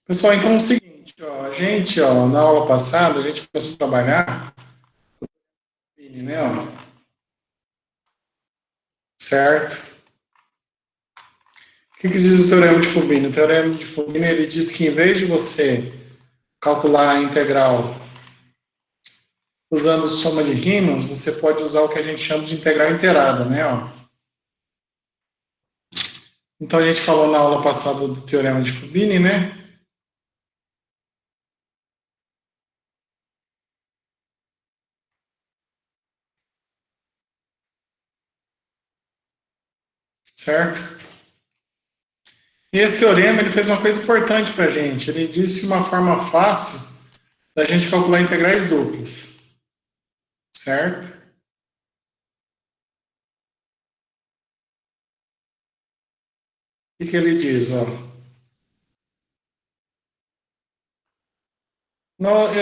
Pessoal, então é o seguinte, ó, a gente, ó, na aula passada, a gente começou a trabalhar, né, ó, certo? O que diz o teorema de Fubini? O teorema de Fubini, ele diz que em vez de você calcular a integral usando soma de rímans, você pode usar o que a gente chama de integral inteirada, né, ó. Então a gente falou na aula passada do teorema de Fubini, né? Certo? E esse teorema, ele fez uma coisa importante para a gente. Ele disse uma forma fácil da gente calcular integrais duplas, certo? O que ele diz, ó? Não,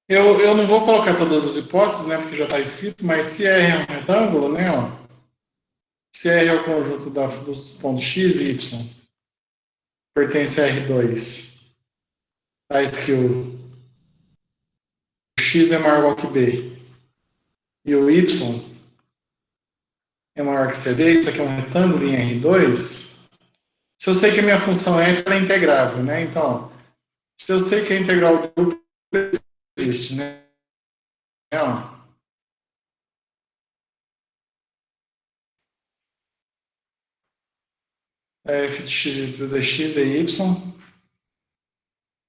eu não vou colocar todas as hipóteses, né, porque já está escrito, mas se R é um retângulo, né, ó, se R é o conjunto dos pontos x e y, pertence a R2, tais que o x é maior ou igual que b e o y é maior que CD, isso aqui é um retângulo em R2, se eu sei que a minha função f é integrável, né, então, se eu sei que a integral dupla existe, né, ó, f de x e dx dy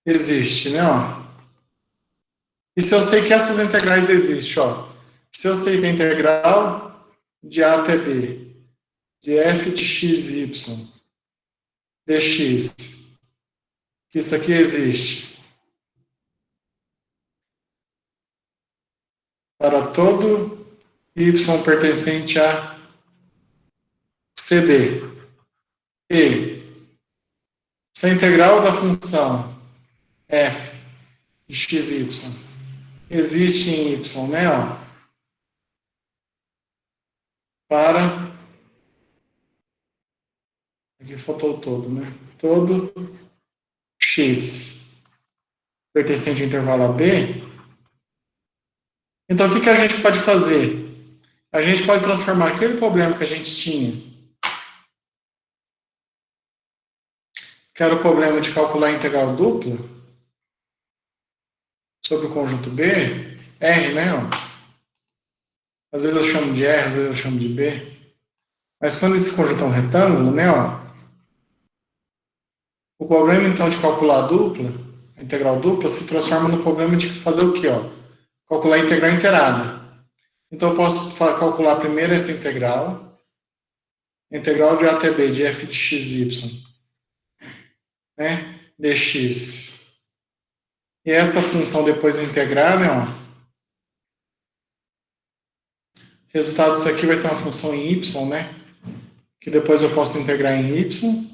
existe, né, ó. E se eu sei que essas integrais existem, ó, se eu sei que a integral de A até B, de f de x, y, dx, que isso aqui existe para todo y pertencente a CD. E se a integral da função f de x, y existe em y, né, ó, para, aqui faltou todo, né, todo x pertencente ao intervalo AB, então o que a gente pode fazer? A gente pode transformar aquele problema que a gente tinha, que era o problema de calcular a integral dupla sobre o conjunto B, R, né? Ó. Às vezes eu chamo de R, às vezes eu chamo de B. Mas quando esse conjunto é um retângulo, né? Ó, o problema, então, de calcular a dupla, a integral dupla, se transforma no problema de fazer o quê? Ó? Calcular a integral inteirada. Então, eu posso calcular primeiro essa integral, a integral de A até B, de f de x, y, né? dx. E essa função depois integrar, né? Ó, resultado disso aqui vai ser uma função em y, né? Que depois eu posso integrar em y.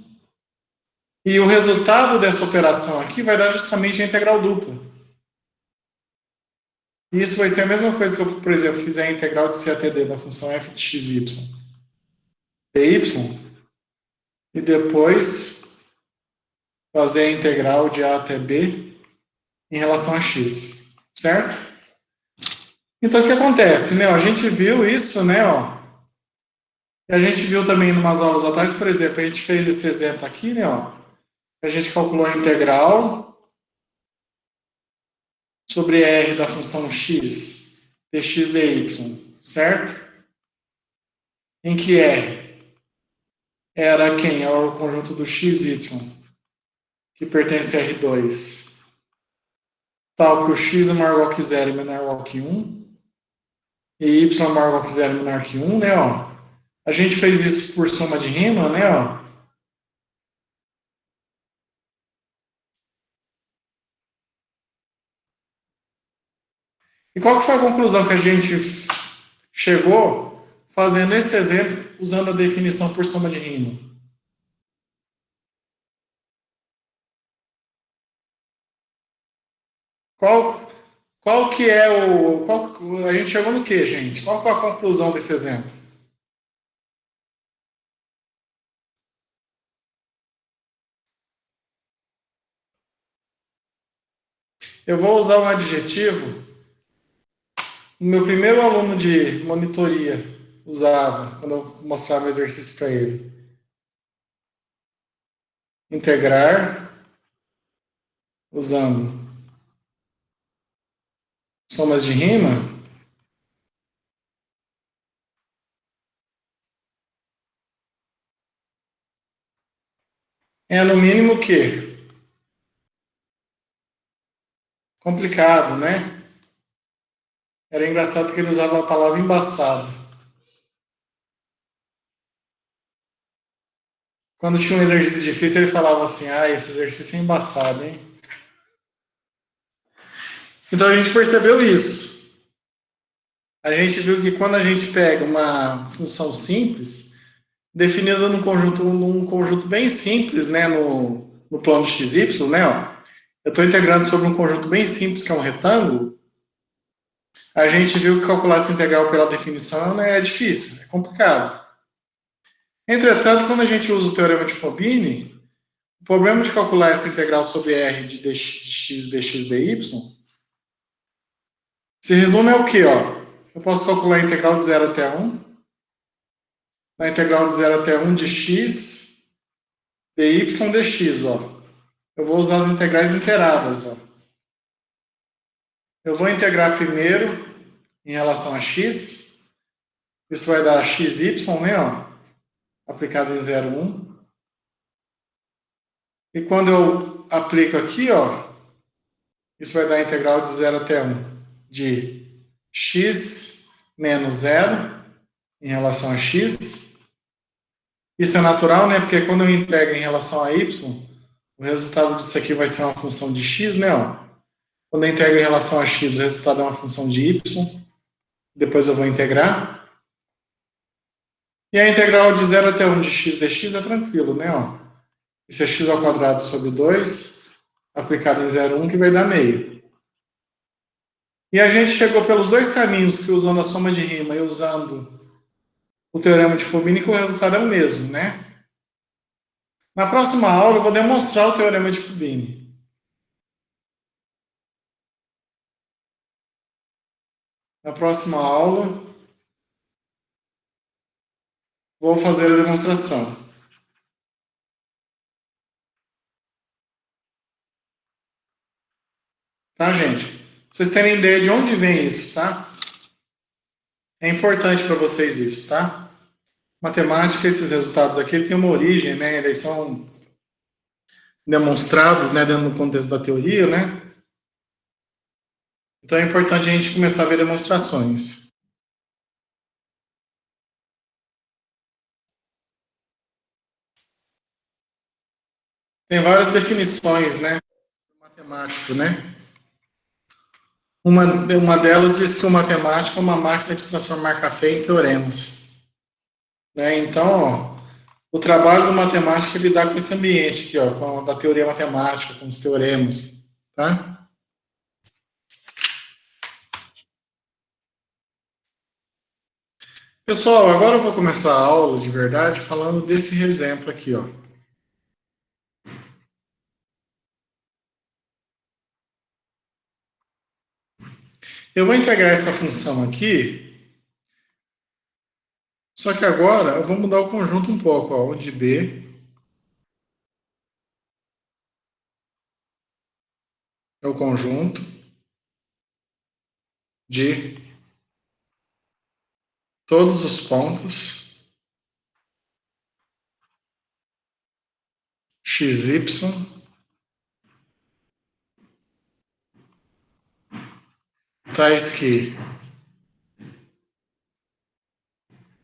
E o resultado dessa operação aqui vai dar justamente a integral dupla. E isso vai ser a mesma coisa que eu, por exemplo, fizer a integral de c até d da função f de x, y, dy, e depois fazer a integral de a até b em relação a x. Certo? Então, o que acontece? Né? A gente viu isso, né? Ó, e a gente viu também em umas aulas atrás, por exemplo, a gente fez esse exemplo aqui, né? Ó, a gente calculou a integral sobre r da função x, dx dy, certo? Em que r era quem? Era o conjunto do x, y, que pertence a R2, tal que o x é maior ou igual que 0 e menor ou igual que 1, e y é maior ou igual que 0 e menor que 1, né? Ó. A gente fez isso por soma de rima, né? Ó. E qual que foi a conclusão que a gente chegou fazendo esse exemplo usando a definição por soma de rima? Qual, qual que é o... a gente chegou no que, gente? Qual que é a conclusão desse exemplo? Eu vou usar um adjetivo. Meu primeiro aluno de monitoria usava, quando eu mostrava o exercício para ele. Integrar, usando somas de rima, é no mínimo que complicado, né? Era engraçado que ele usava a palavra embaçado. Quando tinha um exercício difícil, ele falava assim: ah, esse exercício é embaçado, hein? Então a gente percebeu isso. A gente viu que quando a gente pega uma função simples, definida num conjunto bem simples, né, no plano XY, né, ó, eu estou integrando sobre um conjunto bem simples, que é um retângulo, a gente viu que calcular essa integral pela definição, né, é difícil, é complicado. Entretanto, quando a gente usa o teorema de Fubini, o problema de calcular essa integral sobre R de dx, dx, dy se resume ao quê? Ó? Eu posso calcular a integral de 0 até 1, a integral de 0 até 1 de x dy dx. Ó. Eu vou usar as integrais inteiradas. Ó. Eu vou integrar primeiro em relação a x. Isso vai dar xy, né? Ó, aplicado em 0, 1. E quando eu aplico aqui, ó, isso vai dar a integral de 0 até 1 de x menos 0 em relação a x. Isso é natural, né? Porque quando eu integro em relação a y, o resultado disso aqui vai ser uma função de x, né? Ó. Quando eu integro em relação a x, o resultado é uma função de y. Depois eu vou integrar. E a integral de 0 até 1 de x dx é tranquilo, né? Ó. Isso é x ao quadrado sobre 2, aplicado em 0, 1, que vai dar meio. E a gente chegou pelos dois caminhos, que usando a soma de rima e usando o teorema de Fubini, que o resultado é o mesmo, né? Na próxima aula eu vou demonstrar o teorema de Fubini. Na próxima aula vou fazer a demonstração. Tá, gente? Pra vocês terem ideia de onde vem isso, tá? É importante para vocês isso, tá? Matemática, esses resultados aqui têm uma origem, né? Eles são demonstrados, né, dentro do contexto da teoria, né? Então é importante a gente começar a ver demonstrações. Tem várias definições, né? Matemático, né? Uma delas diz que o matemático é uma máquina de transformar café em teoremas. Né? Então, ó, o trabalho do matemático é lidar com esse ambiente aqui, ó, com a da teoria matemática, com os teoremas. Tá? Pessoal, agora eu vou começar a aula de verdade falando desse exemplo aqui, ó. Eu vou integrar essa função aqui, só que agora eu vou mudar o conjunto um pouco, ó, onde B é o conjunto de todos os pontos xy tais que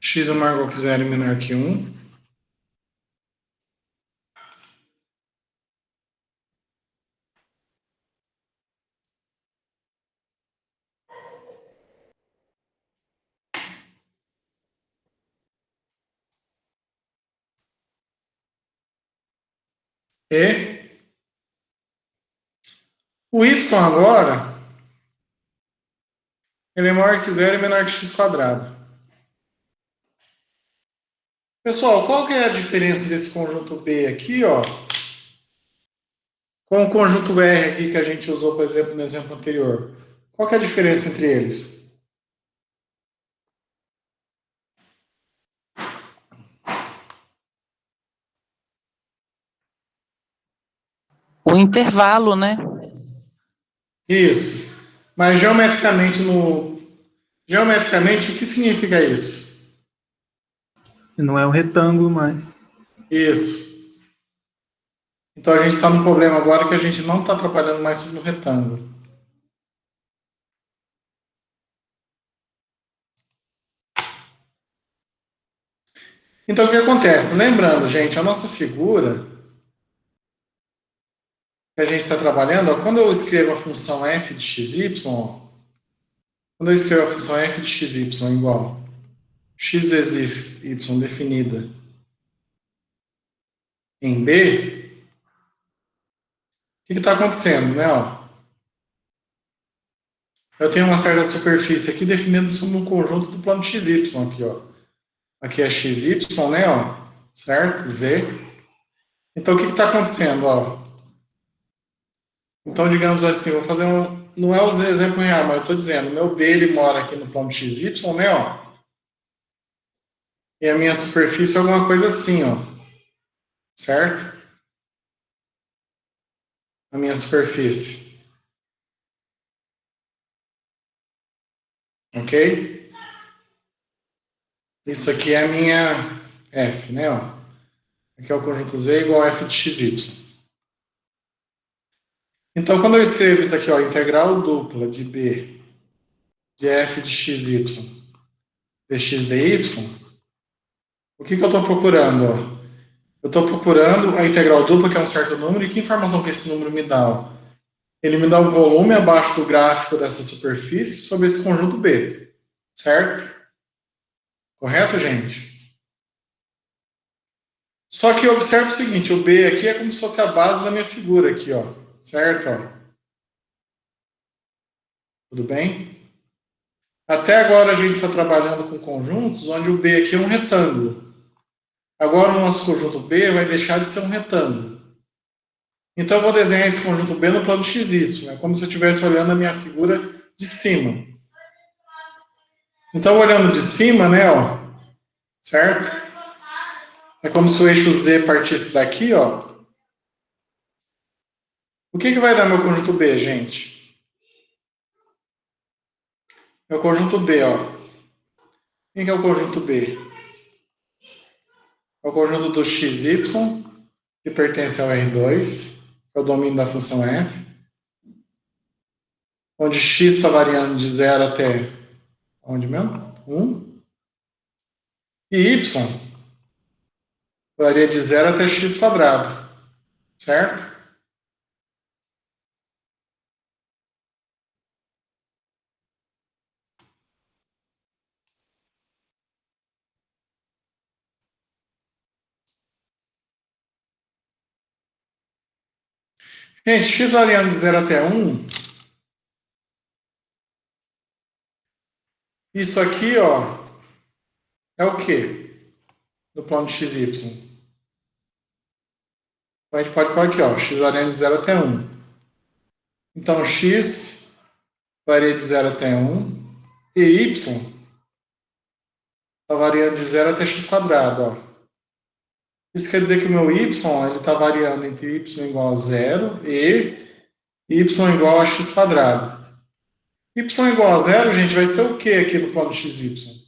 x é maior que 0 e menor que 1, e o y agora ele é maior que 0 e menor que x quadrado. Pessoal, qual que é a diferença desse conjunto B aqui, ó, Com o conjunto R aqui que a gente usou, por exemplo, no exemplo anterior. Qual que é a diferença entre eles? O intervalo, né? Isso. Mas geometricamente, o que significa isso? Não é um retângulo mais. Isso. Então a gente está no problema agora que a gente não está trabalhando mais no retângulo. Então o que acontece? Lembrando, gente, a nossa figura que a gente está trabalhando, ó, quando eu escrevo a função f de xy, ó, quando eu escrevo a função f de xy igual x vezes y definida em b, o que está acontecendo, né? Ó? Eu tenho uma certa superfície aqui definida como um conjunto do plano xy aqui, ó. Aqui é xy, né? Ó, certo? Z. Então, o que está acontecendo? Ó? Então, digamos assim, vou fazer um. Não é o exemplo real, mas eu estou dizendo, meu B ele mora aqui no plano XY, né? Ó, e a minha superfície é alguma coisa assim, ó. Certo? A minha superfície. Ok? Isso aqui é a minha F, né? Ó. Aqui é o conjunto Z igual a F de XY. Então, quando eu escrevo isso aqui, ó, integral dupla de B de F de XY dx dy, o que eu estou procurando? Ó? Eu estou procurando a integral dupla, que é um certo número, e que informação que esse número me dá? Ó? Ele me dá o volume abaixo do gráfico dessa superfície sobre esse conjunto B. Certo? Correto, gente? Só que observe o seguinte, o B aqui é como se fosse a base da minha figura aqui, ó. Certo? Ó. Tudo bem? Até agora a gente está trabalhando com conjuntos onde o B aqui é um retângulo. Agora o nosso conjunto B vai deixar de ser um retângulo. Então eu vou desenhar esse conjunto B no plano XY, né? Como se eu estivesse olhando a minha figura de cima. Então olhando de cima, né, ó, certo? É como se o eixo Z partisse daqui, ó. O que vai dar meu conjunto B, gente? Meu conjunto B, ó. Quem que é o conjunto B? É o conjunto do XY, que pertence ao R2, que é o domínio da função f, onde x está variando de 0 até onde mesmo? 1. E y varia de 0 até x quadrado, certo? Gente, x variando de 0 até 1, isso aqui, ó, é o quê? No plano de xy. Então, a gente pode pôr aqui, ó, x variando de 0 até 1. Então, x varia de 0 até 1 e y está variando de 0 até x quadrado, ó. Isso quer dizer que o meu y está variando entre y igual a 0 e y igual a x quadrado. Y igual a 0, gente, vai ser o que aqui no plano xy?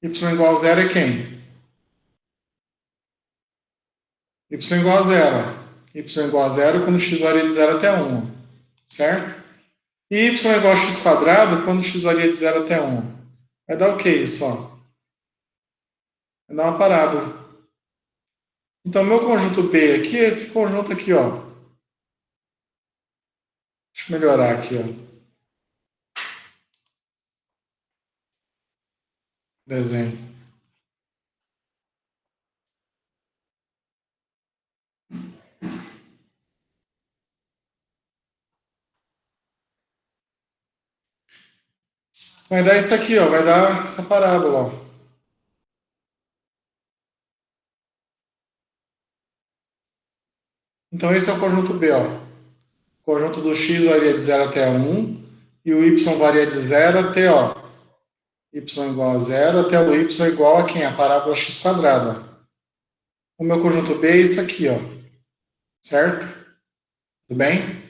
Y igual a 0 é quem? Y igual a 0. Y igual a 0 quando x varia de 0 até 1. Certo? E y igual a x quadrado quando x varia de 0 até 1. Vai dar o que isso? Ó? Vai dar uma parábola. Então, meu conjunto B aqui é esse conjunto aqui, ó. Deixa eu melhorar aqui, ó. Desenho. Vai dar isso aqui, ó, vai dar essa parábola, ó. Então esse é o conjunto B, ó. O conjunto do x varia de 0 até 1 e o y varia de 0 até, ó, y igual a 0 até o y igual a quem? A parábola x quadrada. O meu conjunto B é isso aqui, ó. Certo? Tudo bem?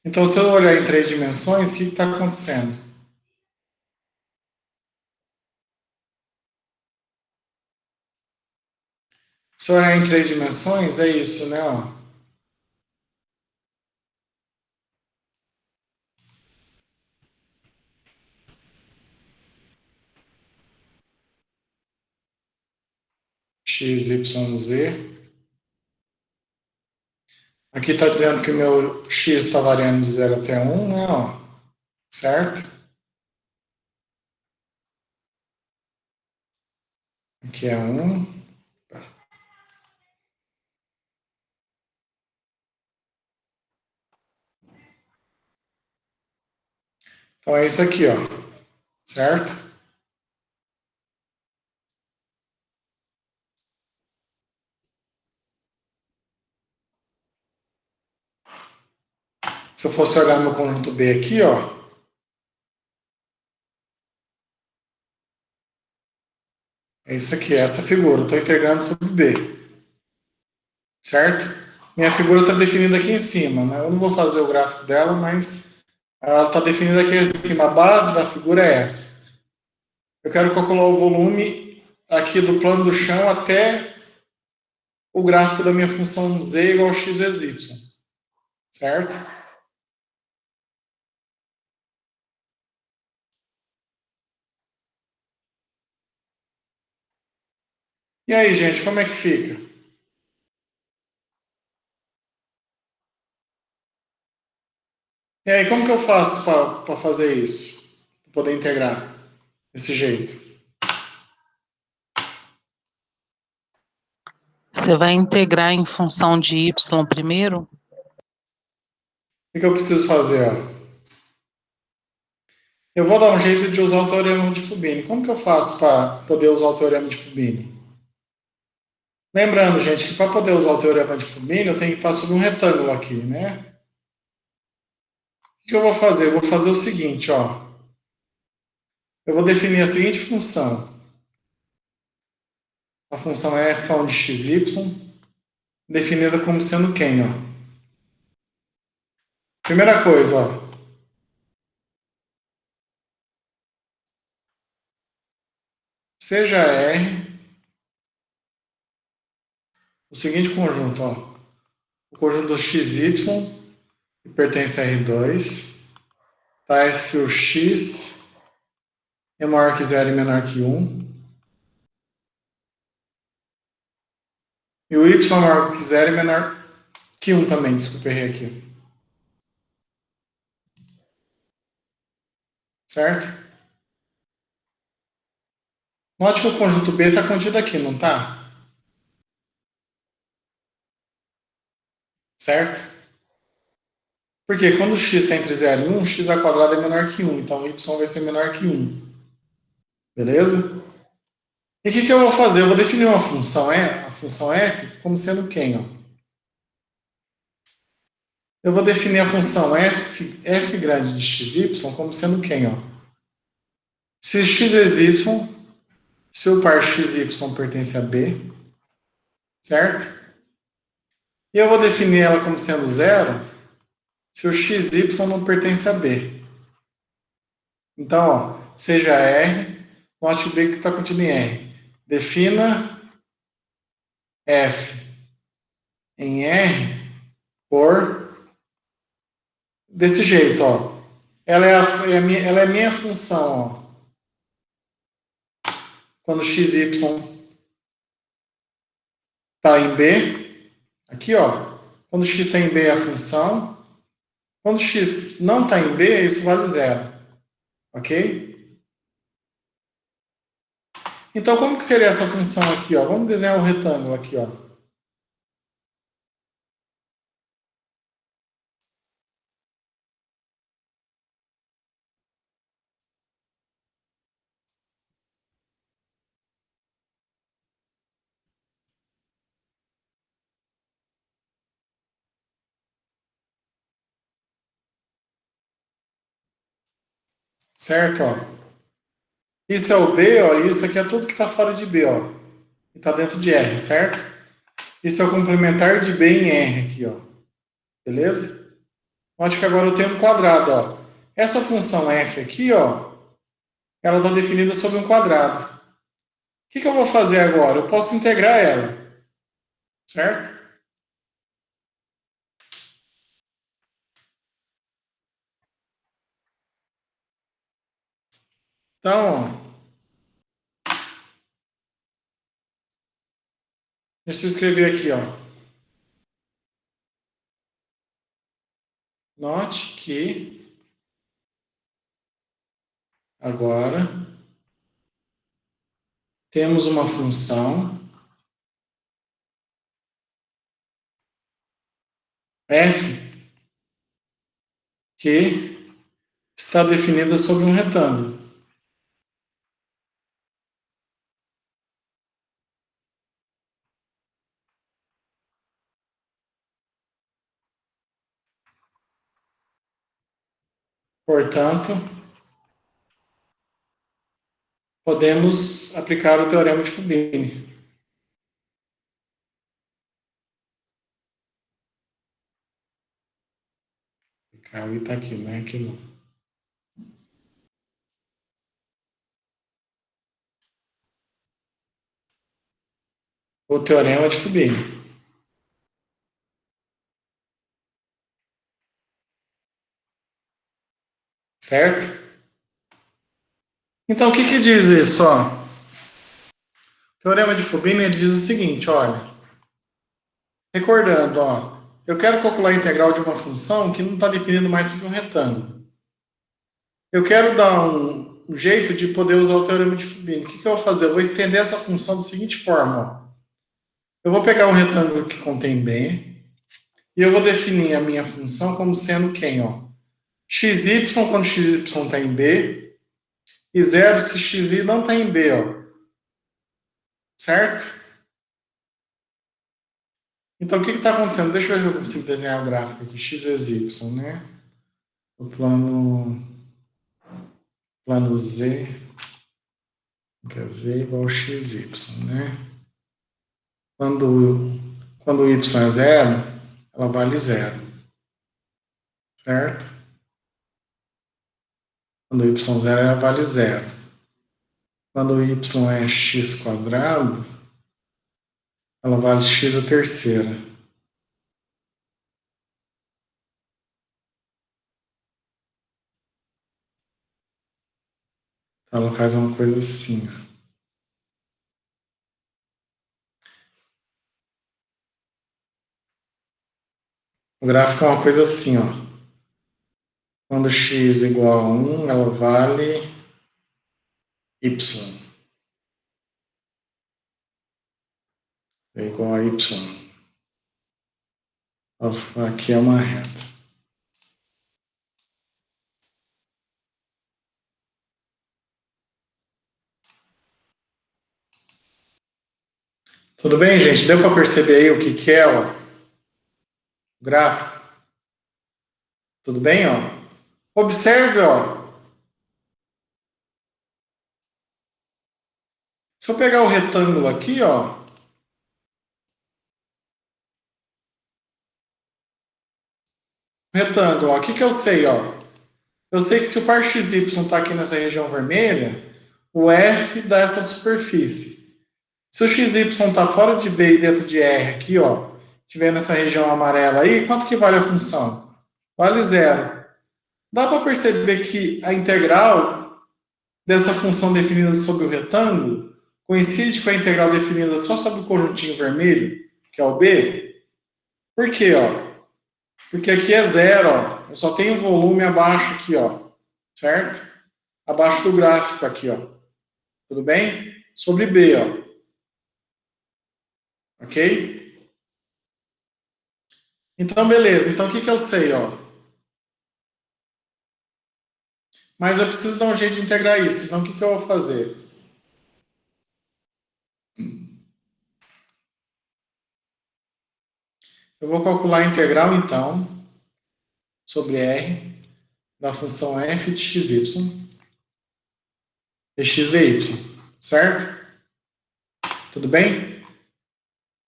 Então, se eu olhar em 3 dimensões, o que está acontecendo? Se eu olhar em 3 dimensões, é isso, né? Ó. X, Y, Z. Aqui está dizendo que o meu X está variando de 0 até 1, né? Ó. Certo? Aqui é 1. Então é isso aqui, ó. Certo? Se eu fosse olhar meu conjunto B aqui, ó. É isso aqui, é essa figura. Estou integrando sobre B. Certo? Minha figura está definida aqui em cima, né? Eu não vou fazer o gráfico dela, mas ela está definida aqui em cima. A base da figura é essa. Eu quero calcular o volume aqui do plano do chão até o gráfico da minha função z igual a x vezes y. Certo? E aí, gente, como é que fica? E aí, como que eu faço para fazer isso? Para poder integrar desse jeito? Você vai integrar em função de y primeiro? O que eu preciso fazer? Ó? Eu vou dar um jeito de usar o teorema de Fubini. Como que eu faço para poder usar o teorema de Fubini? Lembrando, gente, que para poder usar o teorema de Fubini, eu tenho que estar sobre um retângulo aqui, né? O que eu vou fazer? Eu vou fazer o seguinte, ó. Eu vou definir a seguinte função. A função é f de xy, definida como sendo quem, ó? Primeira coisa, ó. Seja R o seguinte conjunto, ó. O conjunto do xy, que pertence a R2, tais que o x é maior que 0 e menor que 1, e o y é maior que 0 e menor que 1 também, desculpa, errei aqui. Certo? Note que o conjunto B está contido aqui, não está? Certo? Porque quando o x está entre 0 e 1, x ao quadrado é menor que 1, então o y vai ser menor que 1. Beleza? E o que eu vou fazer? Eu vou definir uma função, a função f, como sendo quem? Ó? Eu vou definir a função f grande de xy como sendo quem? Ó? Se x vezes y, se o par xy pertence a b, certo? E eu vou definir ela como sendo zero se o xy não pertence a b. Então, ó, seja R, note B que está contido em R. Defina F em R por desse jeito, ó. Ela é a minha função, ó. Quando xy está em B, aqui, ó. Quando x está em B é a função. Quando x não está em B, isso vale zero. Ok? Então, como que seria essa função aqui, ó? Vamos desenhar um retângulo aqui, ó. Certo? Ó. Isso é o B, ó, e isso aqui é tudo que está fora de B, ó. E está dentro de R, certo? Isso é o complementar de B em R aqui, ó. Beleza? Note que agora eu tenho um quadrado, ó. Essa função f aqui, ó, ela está definida sobre um quadrado. O que eu vou fazer agora? Eu posso integrar ela, certo? Então, ó, deixa eu escrever aqui, ó. Note que agora temos uma função f que está definida sobre um retângulo. Portanto, podemos aplicar o teorema de Fubini. Aí está aqui, né? Aqui não. O teorema de Fubini. Certo? Então, o que diz isso? Ó? O teorema de Fubini diz o seguinte, olha. Recordando, ó, eu quero calcular a integral de uma função que não está definindo mais sobre um retângulo. Eu quero dar um jeito de poder usar o teorema de Fubini. O que eu vou fazer? Eu vou estender essa função da seguinte forma. Ó. Eu vou pegar um retângulo que contém B e eu vou definir a minha função como sendo quem? Ó? xy quando xy está em B e zero se xy não está em B. Ó. Certo? Então, o que está acontecendo? Deixa eu ver se eu consigo desenhar o gráfico aqui. X vezes y, né? O plano Z, que é Z igual a XY, né? Quando y é zero, ela vale zero, certo? Quando y é zero, ela vale zero. Quando y é x quadrado, ela vale x a terceira. Então, ela faz uma coisa assim, ó. O gráfico é uma coisa assim, ó. Quando x igual a 1, ela vale y. É igual a y. Aqui é uma reta. Tudo bem, gente? Deu para perceber aí o que é ó, o gráfico? Tudo bem? Ó? Observe, ó. Se eu pegar o retângulo aqui, ó. Retângulo, ó. O que eu sei, ó? Eu sei que se o par xy está aqui nessa região vermelha, o F dá essa superfície. Se o xy está fora de B e dentro de R aqui, ó, estiver nessa região amarela aí, quanto que vale a função? Vale zero. Dá para perceber que a integral dessa função definida sobre o retângulo coincide com a integral definida só sobre o conjuntinho vermelho, que é o B? Por quê, ó? Porque aqui é zero, ó. Eu só tenho volume abaixo aqui, ó. Certo? Abaixo do gráfico aqui, ó. Tudo bem? Sobre B, ó. Ok? Então, beleza. Então, o que eu sei, ó? Mas eu preciso dar um jeito de integrar isso. Então, o que eu vou fazer? Eu vou calcular a integral, então, sobre R, da função f de xy. dx dy, certo? Tudo bem?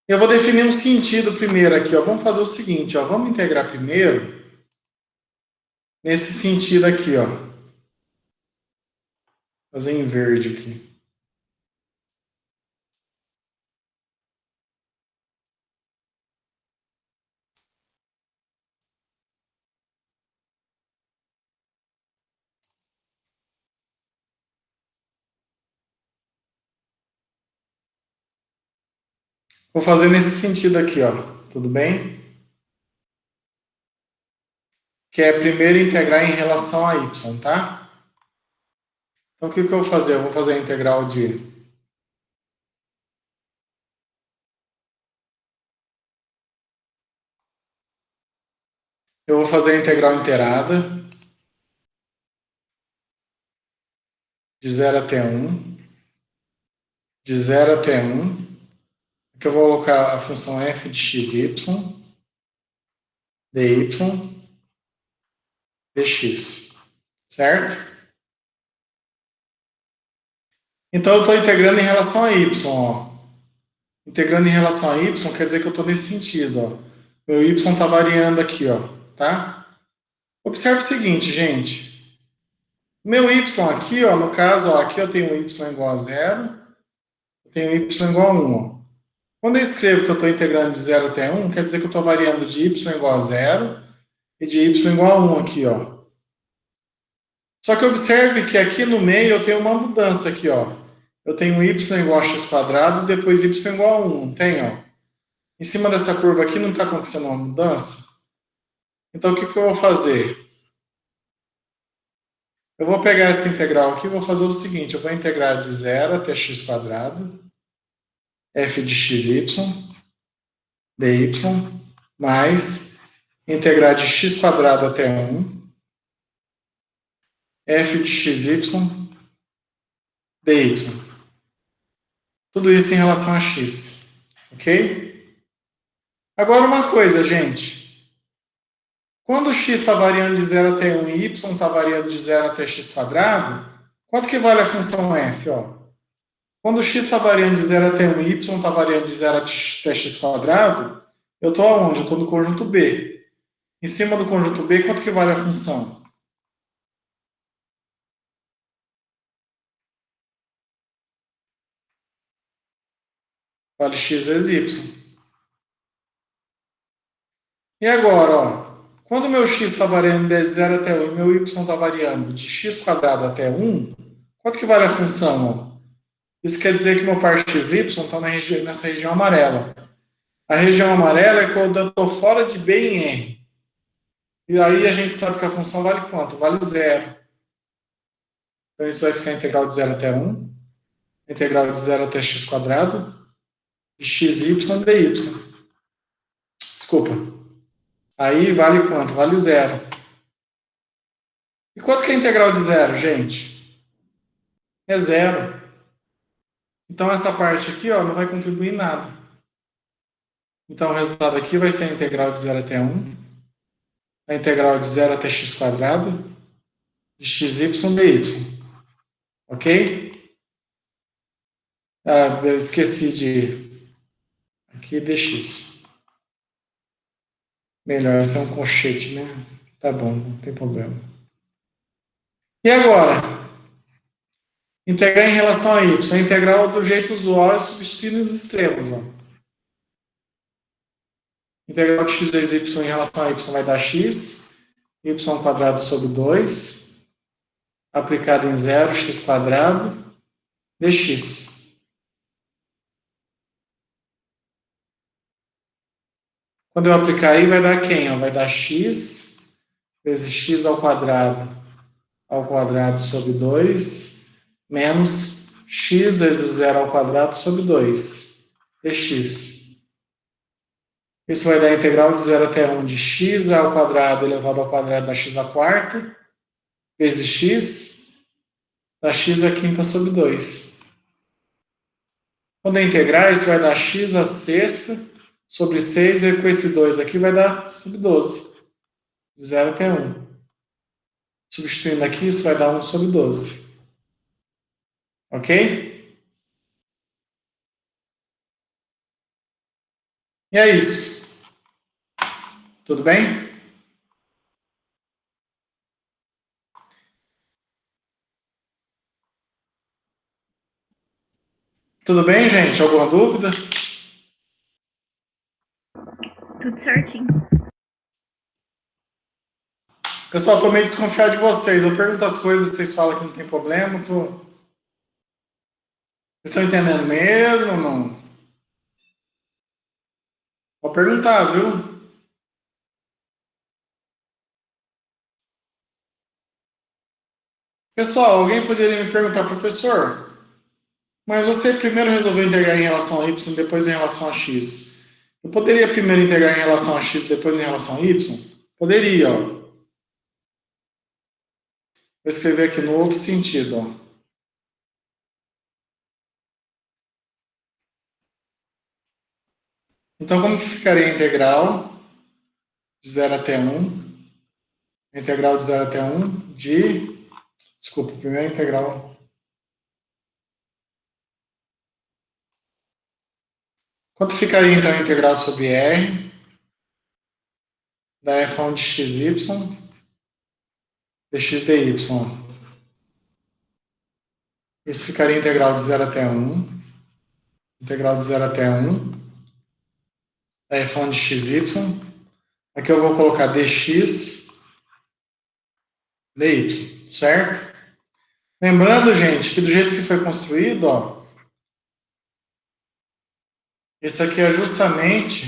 Eu vou definir um sentido primeiro aqui, ó. Vamos fazer o seguinte, ó. Vamos integrar primeiro nesse sentido aqui, ó. Fazer em verde aqui. Vou fazer nesse sentido aqui, ó. Tudo bem? Que é primeiro integrar em relação a y, tá? Então, o que eu vou fazer? Eu vou fazer a integral de... Eu vou fazer a integral inteirada de 0 até 1. De 0 até 1. Aqui eu vou colocar a função f de xy, dy, dx. Certo? Então, eu estou integrando em relação a y, ó. Integrando em relação a y quer dizer que eu estou nesse sentido, ó. Meu y está variando aqui, ó, tá? Observe o seguinte, gente. Meu y aqui, ó, no caso, ó, aqui eu tenho y igual a 0, eu tenho y igual a 1, ó. Quando eu escrevo que eu estou integrando de 0 até 1, quer dizer que eu estou variando de y igual a 0 e de y igual a 1 aqui, ó. Só que observe que aqui no meio eu tenho uma mudança aqui, ó. Eu tenho y igual a x quadrado e depois y igual a 1, não tem, ó? Em cima dessa curva aqui não está acontecendo uma mudança? Então, o que eu vou fazer? Eu vou pegar essa integral aqui e vou fazer o seguinte, eu vou integrar de 0 até x quadrado, f de xy, dy, mais integrar de x quadrado até 1, f de xy, dy. Tudo isso em relação a x, ok? Agora uma coisa, gente. Quando x está variando de 0 até 1 e y está variando de 0 até x quadrado, quanto que vale a função f? Ó? Quando x está variando de 0 até 1 e y está variando de 0 até x quadrado, eu estou aonde? Eu estou no conjunto B. Em cima do conjunto B, quanto que vale a função? Vale x vezes y. E agora, ó, quando o meu x está variando de 0 até 1 e meu y está variando de x quadrado até 1, quanto que vale a função? Ó? Isso quer dizer que meu par xy está nessa região amarela. A região amarela é quando eu estou fora de B em R. E aí a gente sabe que a função vale quanto? Vale 0. Então isso vai ficar integral de 0 até 1, integral de 0 até x quadrado, de xy dy. Desculpa. Aí vale quanto? Vale 0. E quanto que é a integral de 0, gente? É 0. Então essa parte aqui, ó, não vai contribuir em nada. Então o resultado aqui vai ser a integral de 0 até 1, a integral de 0 até x quadrado, de xy dy. Ok? Ah, eu esqueci de... Aqui dx. Melhor, esse é um colchete, né? Tá bom, não tem problema. E agora? Integrar em relação a y. A integral do jeito usual é substituindo os extremos. Ó. Integral de x vezes y em relação a y vai dar x. Y quadrado sobre 2. Aplicado em 0, x quadrado. Dx. Quando eu aplicar aí, vai dar quem? Ó? Vai dar x vezes x ao quadrado sobre 2, menos x vezes 0 ao quadrado sobre 2, dx. Isso vai dar a integral de 0 até 1 de x ao quadrado elevado ao quadrado da x à quarta, vezes x, da x à quinta sobre 2. Quando eu integrar, isso vai dar x à sexta sobre 6, e com esse 2 aqui vai dar sobre 12, de 0 até 1. Substituindo aqui, isso vai dar 1 sobre 12. Ok? E é isso. Tudo bem? Tudo bem, gente? Alguma dúvida? Tudo certinho. Pessoal, estou meio desconfiado de vocês. Eu pergunto as coisas, vocês falam que não tem problema. Vocês estão entendendo mesmo ou não? Vou perguntar, viu? Pessoal, alguém poderia me perguntar, professor, mas você primeiro resolveu integrar em relação a y, depois em relação a x. Eu poderia primeiro integrar em relação a x, depois em relação a y? Poderia, ó. Vou escrever aqui no outro sentido, ó. Então, como que ficaria a integral de 0 até 1? A integral de 0 até 1 de... Desculpa, primeiro a integral. Quanto ficaria, então, a integral sobre R da f1 de xy dx dy? Isso ficaria integral de 0 até 1. Integral de 0 até 1 da f1 de xy. Aqui eu vou colocar dx dy, certo? Lembrando, gente, que do jeito que foi construído, ó, isso aqui é justamente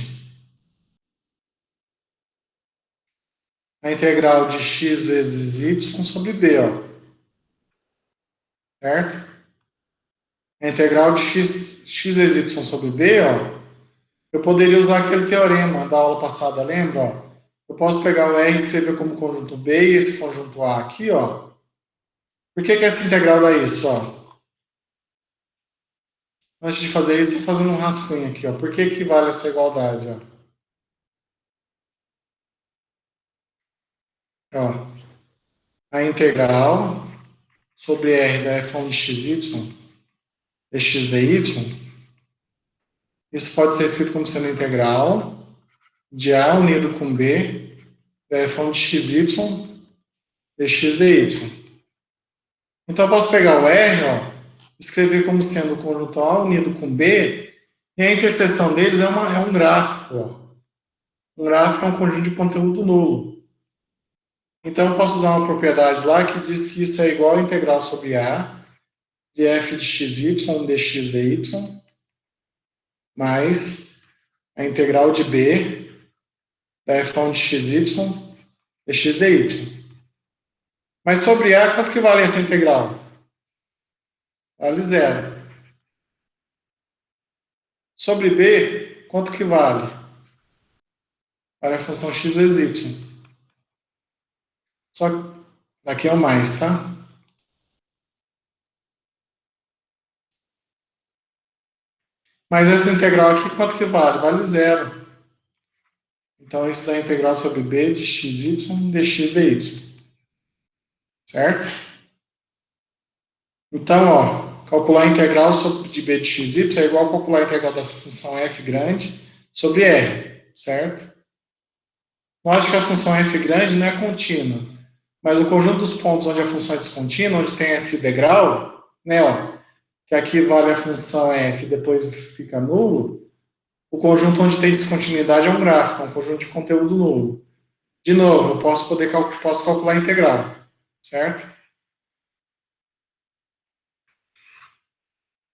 a integral de x vezes y sobre b, ó, certo? A integral de x vezes y sobre b, ó, eu poderia usar aquele teorema da aula passada, lembra? Ó? Eu posso pegar o R e escrever como conjunto B e esse conjunto A aqui, ó. Por que essa integral dá isso, ó? Antes de fazer isso, estou fazendo um rascunho aqui, ó. Por que vale essa igualdade, ó? Ó, a integral sobre R da f1 de xy dx dy, isso pode ser escrito como sendo integral de A unido com B da f1 de xy dx dy. Então, eu posso pegar o R, ó, escrever como sendo o conjunto A unido com B, e a interseção deles é um gráfico, ó. Um gráfico é um conjunto de conteúdo nulo. Então, eu posso usar uma propriedade lá que diz que isso é igual a integral sobre A de f de xy dx dy mais a integral de B da f1 de xy dx dy. Mas sobre A, quanto que vale essa integral? Vale zero. Sobre B, quanto que vale? Vale a função x vezes y. Só que daqui é o mais, tá? Mas essa integral aqui, quanto que vale? Vale zero. Então, isso dá a integral sobre b de xy dx dy. Certo? Então, ó, calcular a integral de b de xy é igual a calcular a integral dessa função f grande sobre r. Certo? Note que a função f grande não é contínua. Mas o conjunto dos pontos onde a função é descontínua, onde tem esse degrau, né, ó, que aqui vale a função f e depois fica nulo, o conjunto onde tem descontinuidade é um gráfico, é um conjunto de conteúdo nulo. De novo, eu posso calcular a integral, certo?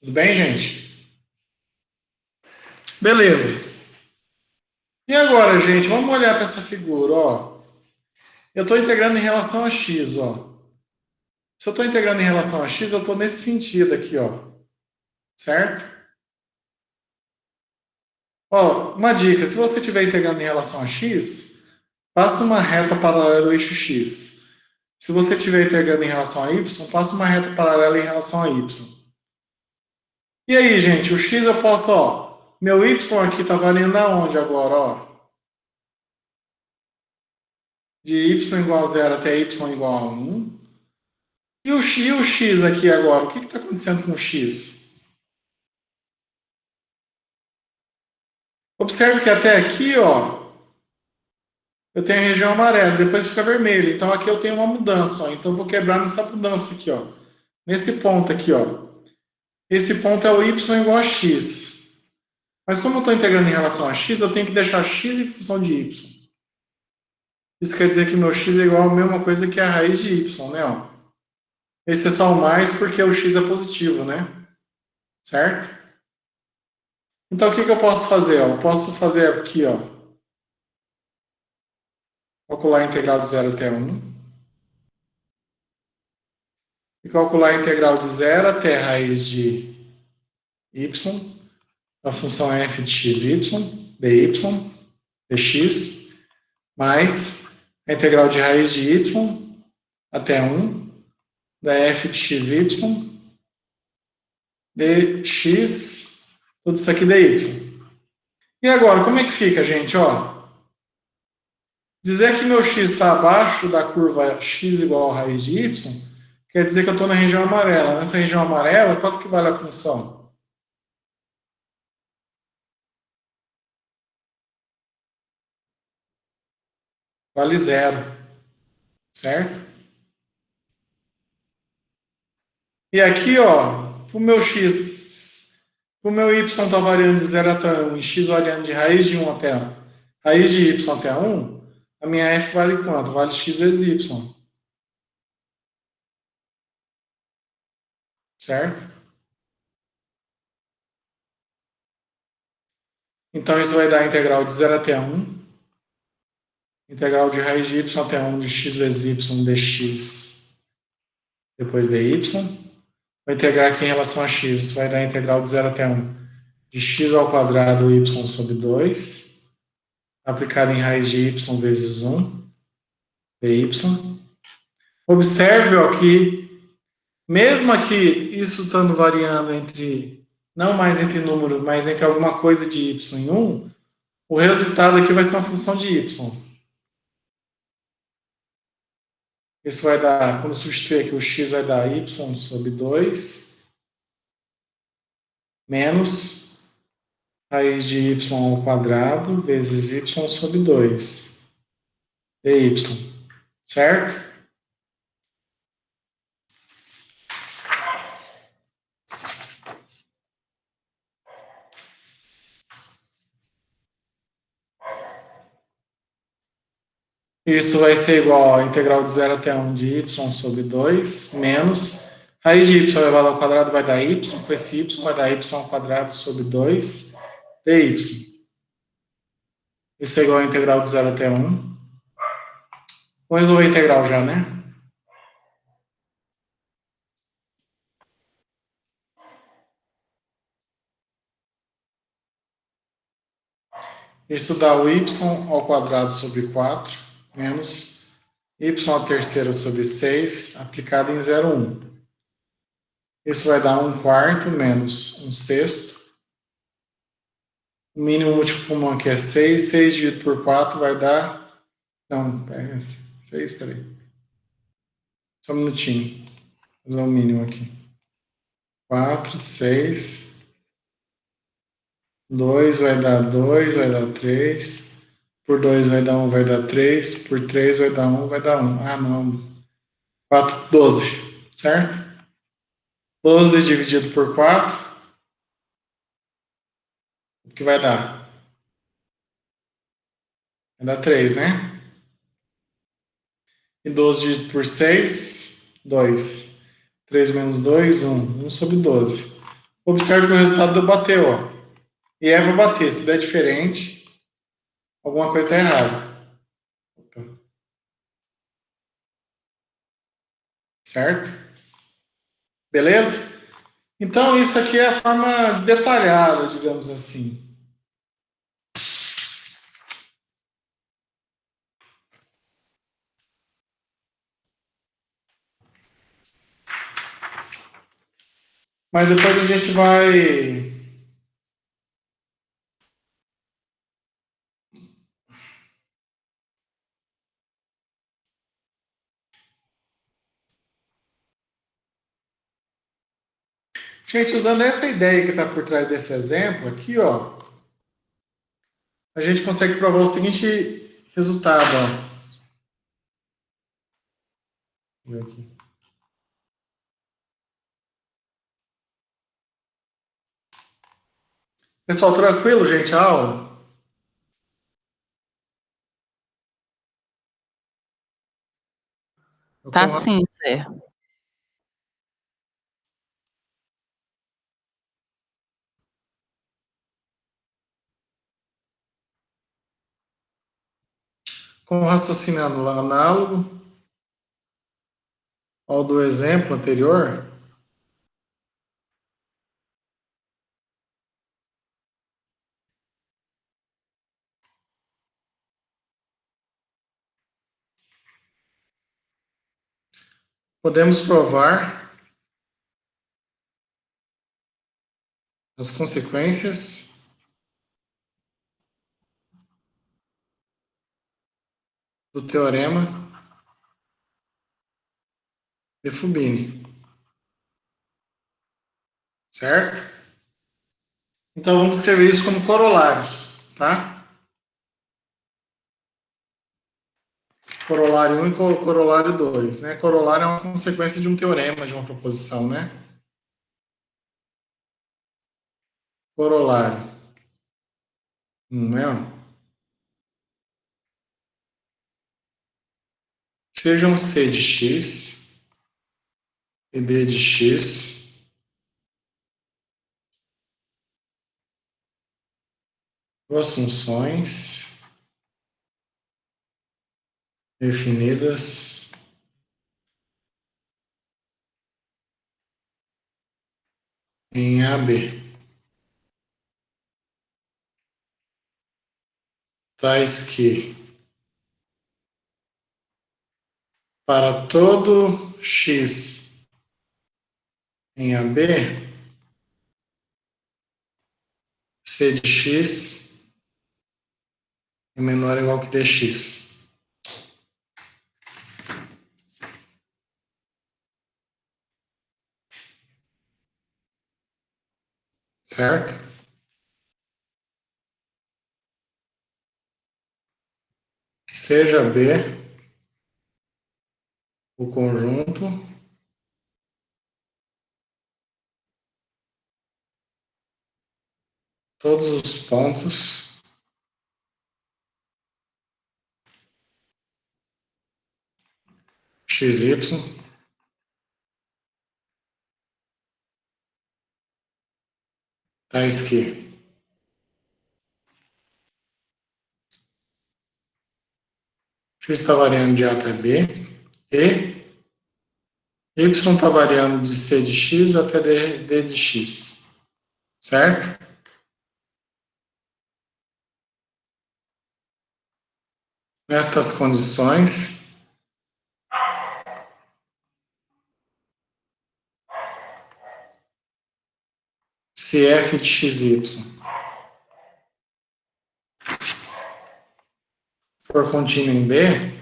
Tudo bem, gente? Beleza. E agora, gente, vamos olhar para essa figura, ó. Eu estou integrando em relação a x, ó. Se eu estou integrando em relação a x, eu estou nesse sentido aqui, ó. Certo? Ó, uma dica, se você estiver integrando em relação a x, faça uma reta paralela ao eixo x. Se você estiver integrando em relação a y, faça uma reta paralela em relação a y. E aí, gente, o x eu posso, ó, meu y aqui está valendo aonde agora, ó? De y igual a 0 até y igual a 1. E o x aqui agora? O que está acontecendo com o x? Observe que até aqui, ó, eu tenho a região amarela, depois fica vermelho. Então aqui eu tenho uma mudança, ó. Então eu vou quebrar nessa mudança aqui, ó. Nesse ponto aqui, ó. Esse ponto é o y igual a x. Mas como eu estou integrando em relação a x, eu tenho que deixar x em função de y. Isso quer dizer que meu x é igual a mesma coisa que a raiz de y, né? Ó. Esse é só o mais porque o x é positivo, né? Certo? Então o que eu posso fazer? Ó? Eu posso fazer aqui, ó. Calcular a integral de 0 até 1. E calcular a integral de 0 até a raiz de y, da função f de xy, dy, dx, mais a integral de raiz de y até 1, da f de xy, dx, tudo isso aqui dy. E agora, como é que fica, gente? Ó, dizer que meu x está abaixo da curva x igual a raiz de y, quer dizer que eu estou na região amarela. Nessa região amarela, quanto que vale a função? Vale zero, certo? E aqui, ó, o meu x, o meu y está variando de 0 até 1 e x variando de raiz de 1 até raiz de y até 1, a minha f vale quanto? Vale x vezes y, certo? Então isso vai dar a integral de 0 até 1, integral de raiz de y até 1 de x vezes y dx, depois dy. Vou integrar aqui em relação a x, isso vai dar a integral de 0 até 1 de x ao quadrado y sobre 2, aplicado em raiz de y vezes 1, dy. Observe ó, que, mesmo aqui, isso estando variando entre, não mais entre números, mas entre alguma coisa de y em 1, o resultado aqui vai ser uma função de y. Isso vai dar, quando substituir aqui o x, vai dar y sobre 2, menos raiz de y ao quadrado vezes y sobre 2, dy. Certo? Isso vai ser igual a integral de 0 até 1 de y sobre 2, menos raiz de y elevado ao quadrado vai dar y, com esse y vai dar y ao quadrado sobre 2 dy. Isso é igual a integral de 0 até 1. Vou resolver a integral já, né? Isso dá o y ao quadrado sobre 4, menos y à terceira sobre 6, aplicado em 0, 1. Isso vai dar 1 quarto menos 1 sexto. O mínimo múltiplo comum aqui é 6. 6 dividido por 4 vai dar... Não, pega 6, peraí. Só um minutinho. Vou fazer o mínimo aqui. 4, 6. 2 vai dar 2, vai dar 3. Por 2 vai dar 1, vai dar 3. Por 3 vai dar 1, vai dar 1. Ah, não. 4, 12. Certo? 12 dividido por 4. O que vai dar? Vai dar 3, né? E 12 dividido por 6, 2. 3 menos 2, 1. 1 sobre 12. Observe que o resultado deu bateu, ó. E é para bater. Se der diferente, alguma coisa está errada. Certo? Beleza? Então, isso aqui é a forma detalhada, digamos assim. Mas depois a gente vai... Gente, usando essa ideia que está por trás desse exemplo aqui, ó, a gente consegue provar o seguinte resultado, ó. Vou ver aqui. Pessoal, tranquilo, gente, a aula? Tá sim, Zé. Com raciocínio análogo ao do exemplo anterior, podemos provar as consequências do teorema de Fubini, certo? Então vamos escrever isso como corolários, tá? Corolário 1 e corolário 2, né? Corolário é uma consequência de um teorema, de uma proposição, né? Corolário. Não é? Sejam C de x e D de x duas funções definidas em AB, tais que para todo x em AB, C de x é menor ou igual que dx. Certo? Seja B o conjunto todos os pontos xy tais que x está variando de A até B e y está variando de C de x até D de x. Certo? Nestas condições, se f de xy for contínuo em B,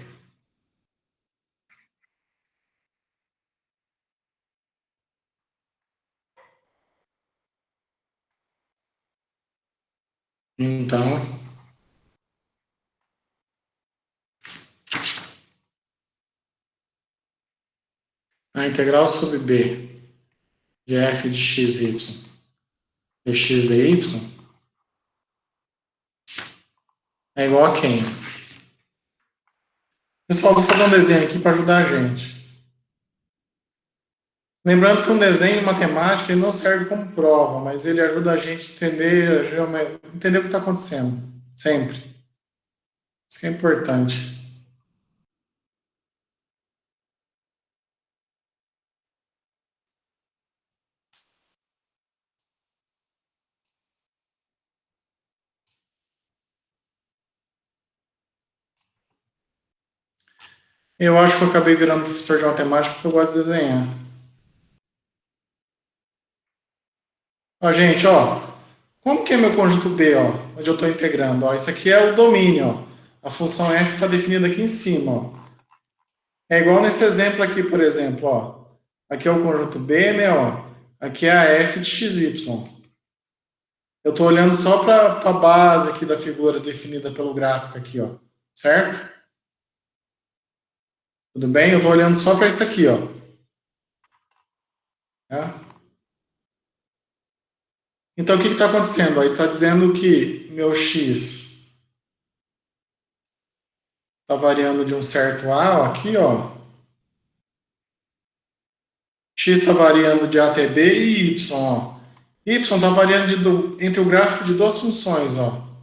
então a integral sobre B de f de xy dx dy é igual a quem? Pessoal, vou fazer um desenho aqui para ajudar a gente. Lembrando que um desenho em matemática ele não serve como prova, mas ele ajuda a gente a entender o que está acontecendo. Sempre. Isso que é importante. Eu acho que eu acabei virando professor de matemática porque eu gosto de desenhar. Ó, gente, ó. Como que é meu conjunto B, ó? Onde eu estou integrando, ó. Isso aqui é o domínio, ó. A função f está definida aqui em cima, ó. É igual nesse exemplo aqui, por exemplo, ó. Aqui é o conjunto B, né, ó. Aqui é a f de xy. Eu estou olhando só para a base aqui da figura definida pelo gráfico aqui, ó. Certo? Tudo bem? Eu estou olhando só para isso aqui, ó. Tá? Então, o que está acontecendo? Aí está dizendo que meu x está variando de um certo A, ó, aqui, ó. X está variando de A até B e Y, ó. Y está variando entre o gráfico de duas funções, ó.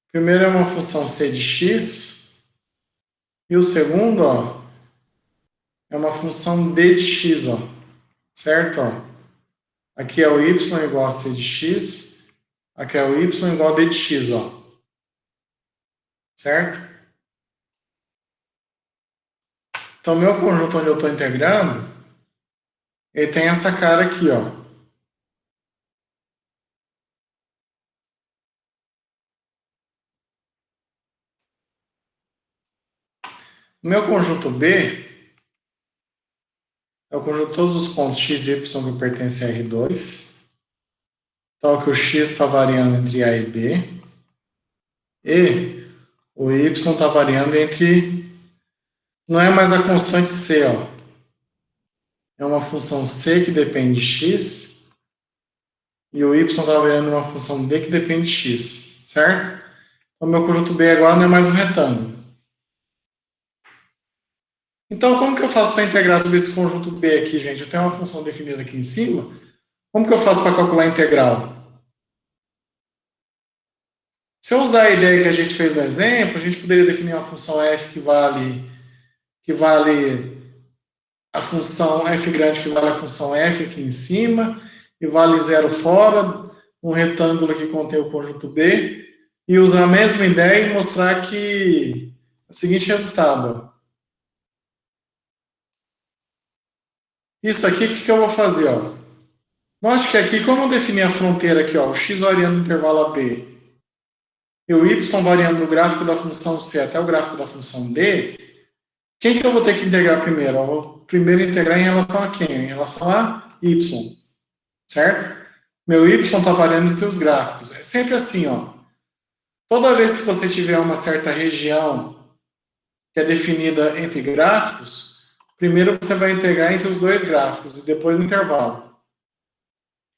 Primeiro é uma função c de x e o segundo, ó, é uma função d de x, ó. Certo? Ó. Aqui é o y igual a c de x, aqui é o y igual a d de x, ó. Certo? Então, meu conjunto onde eu estou integrando, ele tem essa cara aqui, ó. O meu conjunto B é o conjunto de todos os pontos x e y que pertencem a R2, tal que o x está variando entre A e B, e o y está variando entre... Não é mais a constante c, ó. É uma função c que depende de x, e o y está variando uma função d que depende de x, certo? Então, meu conjunto B agora não é mais um retângulo. Então, como que eu faço para integrar sobre esse conjunto B aqui, gente? Eu tenho uma função definida aqui em cima. Como que eu faço para calcular a integral? Se eu usar a ideia que a gente fez no exemplo, a gente poderia definir uma função f que vale a função f grande que vale a função f aqui em cima, e vale zero fora, um retângulo que contém o conjunto B, e usar a mesma ideia e mostrar que é o seguinte resultado. Ó. Isso aqui, o que eu vou fazer? Ó? Note que aqui, como eu defini a fronteira aqui, ó, o x variando no intervalo AB, e o y variando no gráfico da função C até o gráfico da função D, quem que eu vou ter que integrar primeiro? Eu vou primeiro integrar em relação a quem? Em relação a y, certo? Meu y está variando entre os gráficos. É sempre assim, ó. Toda vez que você tiver uma certa região que é definida entre gráficos, primeiro você vai integrar entre os dois gráficos e depois no intervalo.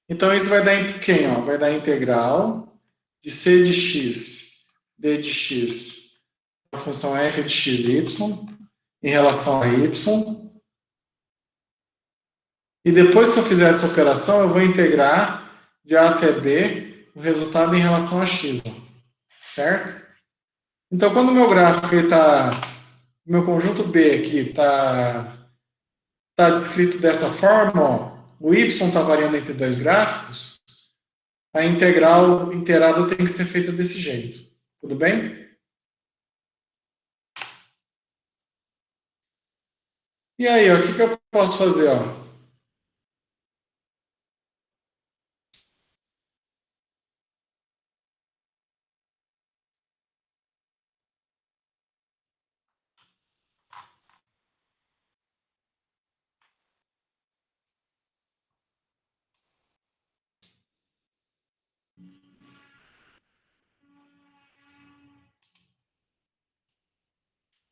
Então, isso vai dar entre quem? Ó? Vai dar integral de c de x, d de x, a função f de xy, em relação a y. E depois que eu fizer essa operação, eu vou integrar de A até B o resultado em relação a x. Certo? Então, quando o meu gráfico está... Meu conjunto B aqui está descrito dessa forma, ó, o y está variando entre dois gráficos, a integral inteirada tem que ser feita desse jeito. Tudo bem? E aí, ó, o que eu posso fazer? Ó?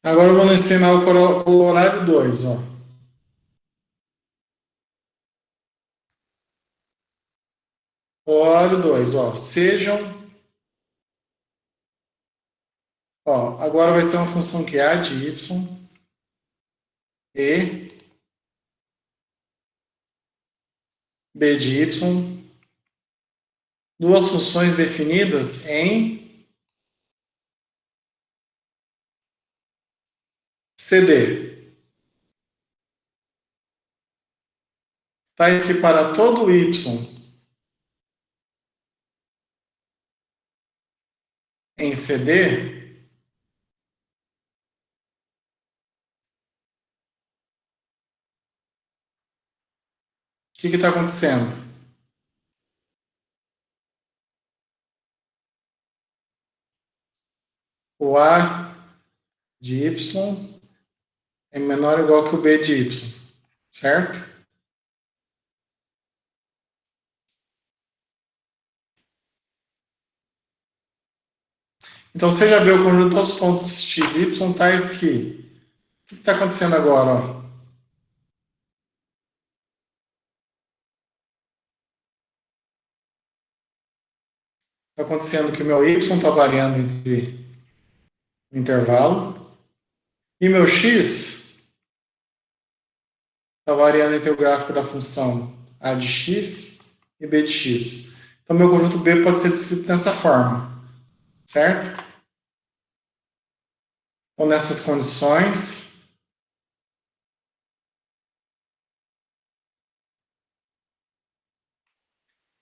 Agora eu vou ensinar o corolário 2. Ó. Corolário 2. Ó. Sejam... Ó, agora vai ser uma função que é a de y e b de y, duas funções definidas em CD. Tá? E se para todo y em CD, o que está acontecendo? O A de y é menor ou igual que o B de y. certo? Então, você já vê o conjunto dos pontos x, y tais que... O que está acontecendo agora? Está acontecendo que o meu y está variando entre o intervalo e meu x está variando entre o gráfico da função a de x e b de x. Então, meu conjunto B pode ser descrito dessa forma, certo? Então, nessas condições,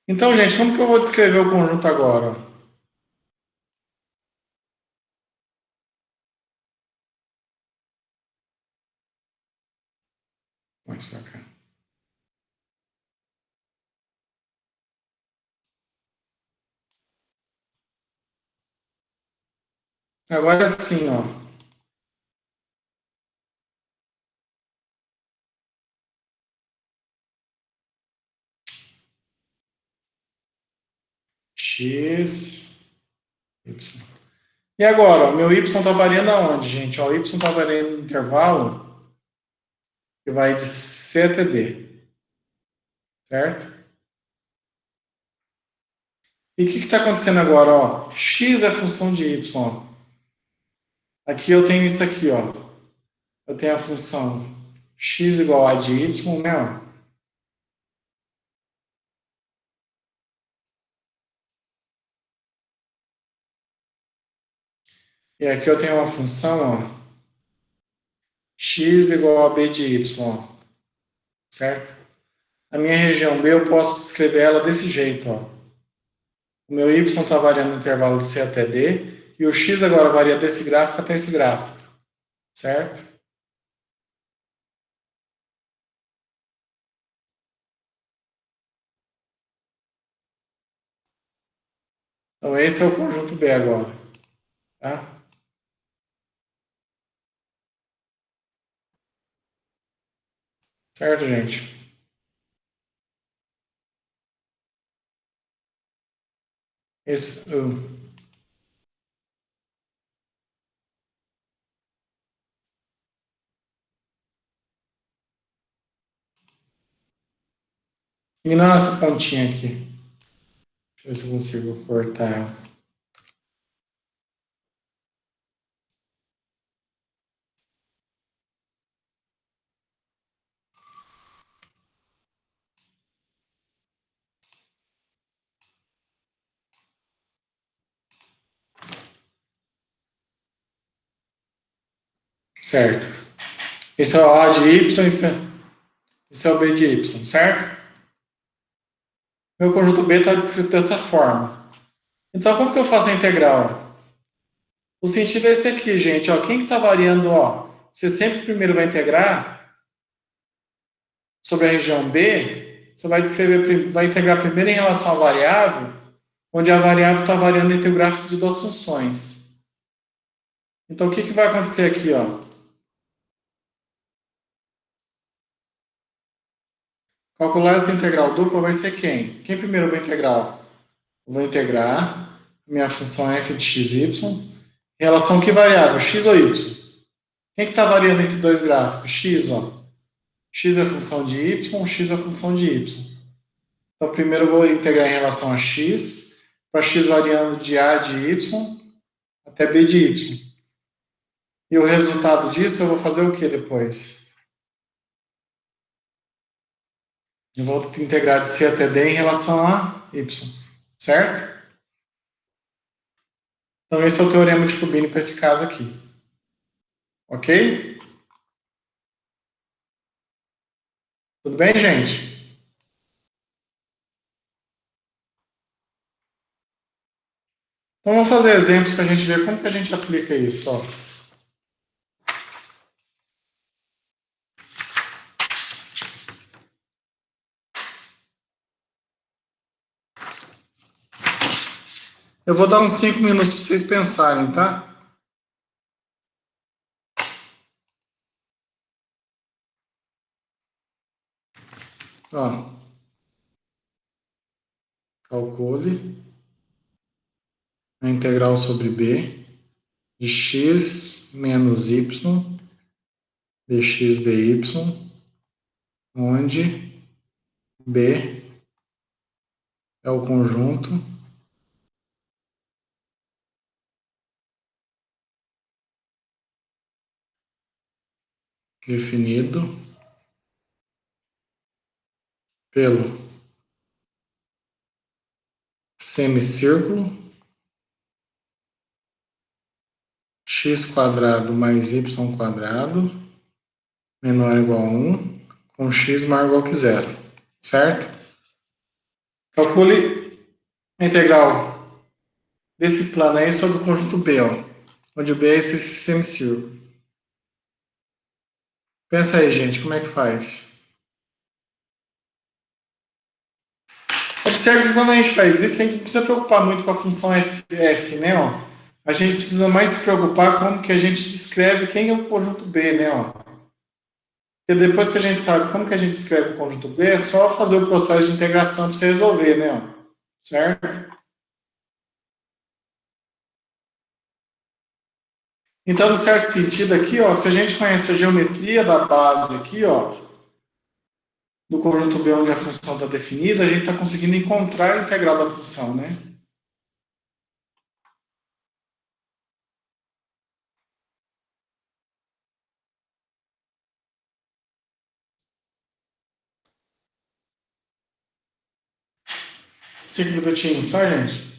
então, gente, como que eu vou descrever o conjunto agora? Mais para cá. Agora é assim, ó. X, Y. E agora, ó, meu y está variando aonde, gente? Ó, o y está variando no intervalo que vai de C até D, certo? E o que está acontecendo agora? Ó? X é função de y. Ó. Aqui eu tenho isso aqui, ó. Eu tenho a função x igual a de y, né? Ó. E aqui eu tenho uma função, ó, x igual a b de y, ó, certo? A minha região B eu posso descrever ela desse jeito, ó. O meu y está variando no intervalo de C até D, e o x agora varia desse gráfico até esse gráfico, certo? Então esse é o conjunto B agora, tá? Certo, gente? Esse, ignora essa pontinha aqui. Deixa eu ver se eu consigo cortar ela. Certo. Esse é o A de Y, esse é o B de Y, certo? Meu conjunto B está descrito dessa forma. Então, como que eu faço a integral? O sentido é esse aqui, gente. Ó, quem que está variando? Ó, você sempre primeiro vai integrar sobre a região B, você vai descrever, vai integrar primeiro em relação à variável, onde a variável está variando entre o gráfico de duas funções. Então, o que, que vai acontecer aqui? Ó? Calcular essa integral dupla vai ser quem? Quem primeiro eu vou integrar? Eu vou integrar minha função f de xy em relação a que variável? X ou y? Quem que está variando entre dois gráficos? X, ó. X é função de y, x é função de y. Então, primeiro eu vou integrar em relação a x, para x variando de a de y até b de y. E o resultado disso eu vou fazer o que depois? Eu vou integrar de c até d em relação a y, certo? Então, esse é o teorema de Fubini para esse caso aqui. Ok? Tudo bem, gente? Então, vamos fazer exemplos para a gente ver como que a gente aplica isso. Ó. Eu vou dar uns 5 minutos para vocês pensarem, tá? Ó, calcule a integral sobre b de x menos y dx dy, onde b é o conjunto definido pelo semicírculo x² mais y² menor ou igual a 1, com x maior ou igual que zero, certo? Calcule a integral desse plano aí sobre o conjunto B, ó, onde o B é esse semicírculo. Pensa aí, gente, como é que faz? Observe que quando a gente faz isso, a gente não precisa preocupar muito com a função f, né? Ó. A gente precisa mais se preocupar com como que a gente descreve quem é o conjunto B, né? Ó. Porque depois que a gente sabe como que a gente descreve o conjunto B, é só fazer o processo de integração para você resolver, né? Ó. Certo? Então, no certo sentido aqui, ó, se a gente conhece a geometria da base aqui, ó, do conjunto B onde a função está definida, a gente está conseguindo encontrar a integral da função, né? Cinco minutinhos, tá, gente?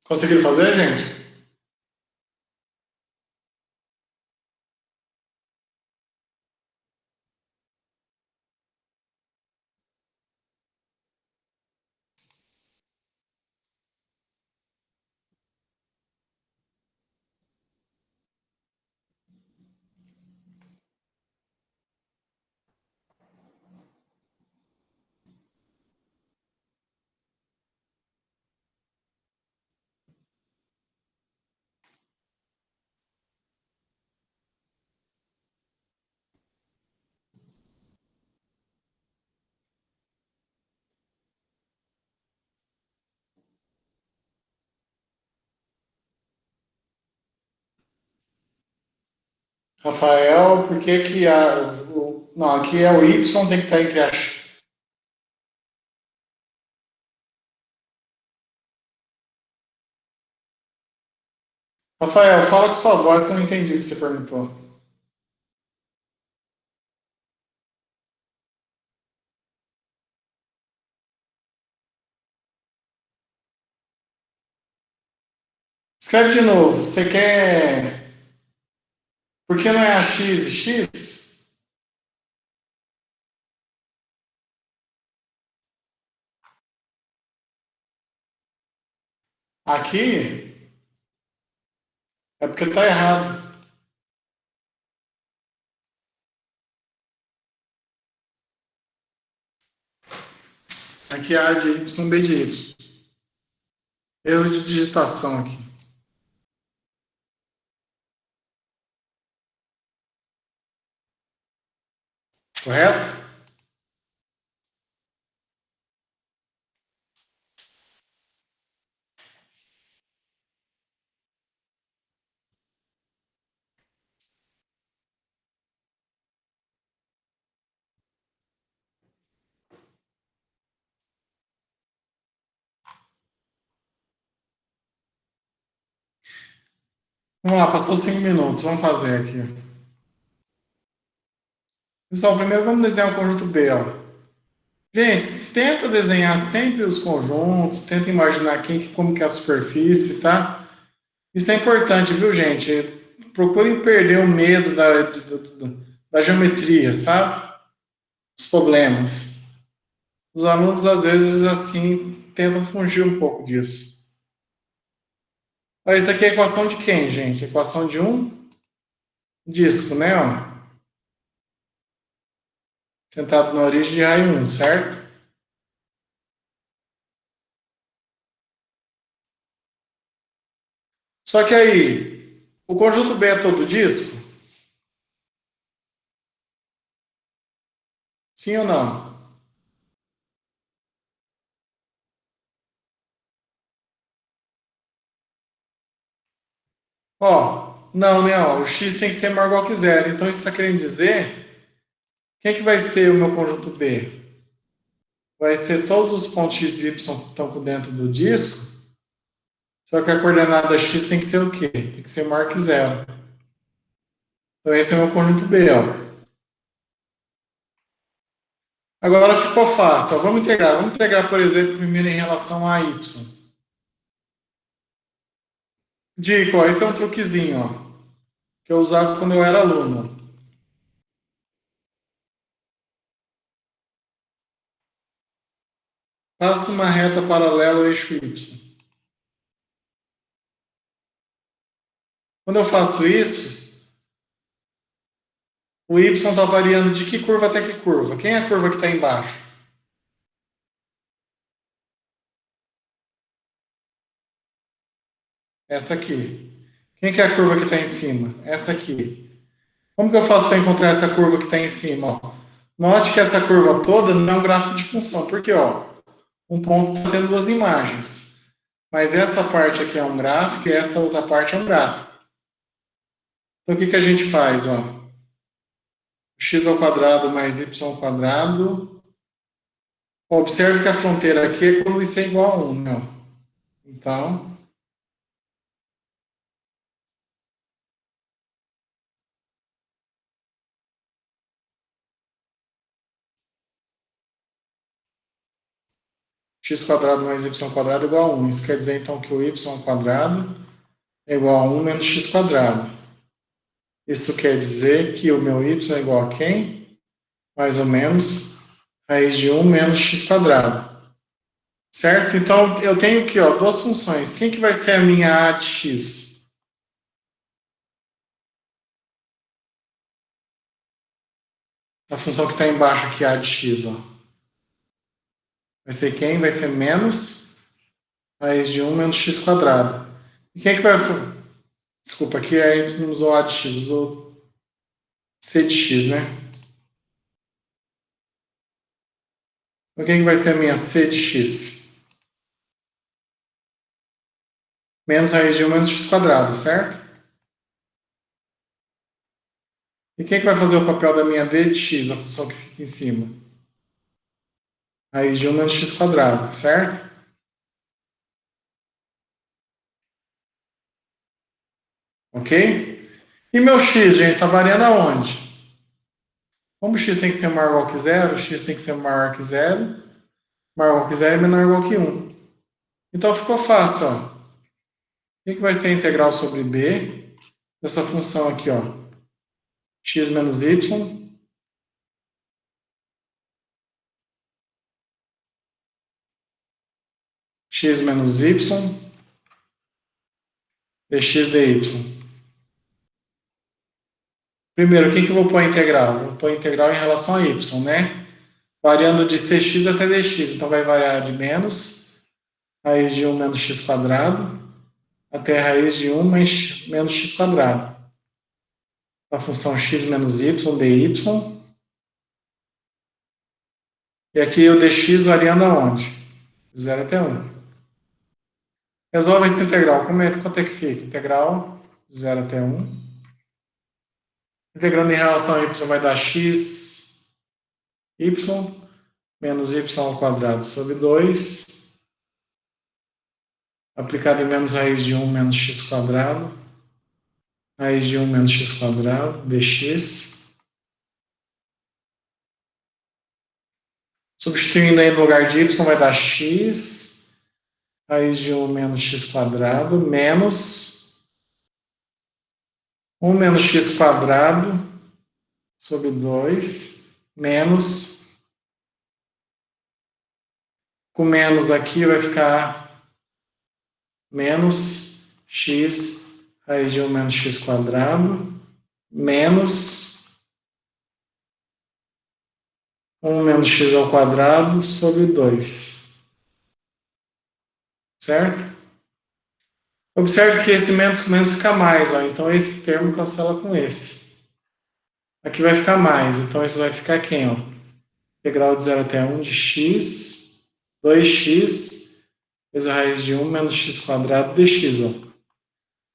Conseguiram fazer, gente? Rafael, por que que não, aqui é o Y, tem que estar entre as... Rafael, fala com sua voz que eu não entendi o que você perguntou. Escreve de novo. Você quer... Por que não é a x e x? Aqui é porque está errado. Aqui é A de Y, B de Y. Erro de digitação aqui. Correto? Vamos lá, passou 5 minutos. Vamos fazer aqui. Pessoal, primeiro vamos desenhar o conjunto B. Ó. Gente, tenta desenhar sempre os conjuntos, tenta imaginar como que é a superfície, tá? Isso é importante, viu, gente? Procurem perder o medo da geometria, sabe? Os problemas. Os alunos, às vezes, assim, tentam fugir um pouco disso. Isso aqui é a equação de quem, gente? A equação de um disco, né? Ó. Sentado na origem de raio 1, certo? Só que aí, o conjunto B é todo disco? Sim ou não? Ó, não, né? Ó, o x tem que ser maior ou igual que zero. Então, isso está querendo dizer... Quem é que vai ser o meu conjunto B? Vai ser todos os pontos x e y que estão por dentro do disco, só que a coordenada x tem que ser o quê? Tem que ser maior que zero. Então, esse é o meu conjunto B, ó. Agora ficou fácil, ó. Vamos integrar. Vamos integrar, por exemplo, primeiro em relação a y. Dico, ó, esse é um truquezinho, ó, que eu usava quando eu era aluno. Faço uma reta paralela ao eixo y. Quando eu faço isso, o y está variando de que curva até que curva? Quem é a curva que está embaixo? Essa aqui. Quem que é a curva que está em cima? Essa aqui. Como que eu faço para encontrar essa curva que está em cima? Ó? Note que essa curva toda não é um gráfico de função, porque ó, um ponto está tendo duas imagens. Mas essa parte aqui é um gráfico e essa outra parte é um gráfico. Então o que a gente faz? Ó? X ao quadrado mais y ao quadrado. Observe que a fronteira aqui é quando isso é igual a 1, não. Então, x quadrado mais y quadrado é igual a 1. Isso quer dizer, então, que o y ao quadrado é igual a 1 menos x quadrado. Isso quer dizer que o meu y é igual a quem? Mais ou menos raiz de 1 menos x quadrado. Certo? Então, eu tenho aqui ó, duas funções. Quem que vai ser a minha a de x? A função que está embaixo aqui, a de x. Ó. Vai ser quem? Vai ser menos raiz de 1 menos x quadrado. E quem que vai... Desculpa, aqui a gente não usou a de x, usou c de x, né? Então, quem que vai ser a minha c de x? Menos raiz de 1 menos x quadrado, certo? E quem que vai fazer o papel da minha d de x, a função que fica em cima? Raiz de 1 menos x quadrado, certo? Ok? E meu x, gente, está variando aonde? Como o x tem que ser maior ou igual que zero, o x tem que ser maior que zero, maior ou igual que zero e menor ou igual que 1. Então ficou fácil, ó. que vai ser a integral sobre b dessa função aqui, ó, x menos y x menos y dx dy. Primeiro, o que eu vou pôr a integral? Vou pôr a integral em relação a y, né? Variando de cx até dx. Então, vai variar de menos raiz de 1 menos x quadrado até raiz de 1 menos x quadrado. A função x menos y dy. E aqui o dx variando aonde? 0 até 1. Resolve essa integral. Quanto é que fica? Integral 0 até 1. Integrando em relação a y vai dar x, y, menos y ao quadrado sobre 2, aplicado em menos raiz de 1 menos x quadrado, raiz de 1 menos x quadrado, dx. Substituindo aí no lugar de y vai dar x, raiz de 1 menos x quadrado, menos 1 menos x quadrado sobre 2, menos, com menos aqui vai ficar menos x raiz de 1 menos x quadrado, menos 1 menos x ao quadrado sobre 2. Certo? Observe que esse menos com menos fica mais, ó, então esse termo cancela com esse. Aqui vai ficar mais, então isso vai ficar quem? Ó? Integral de 0 até 1 de x, 2x, vezes a raiz de 1 menos x quadrado dx. Ó.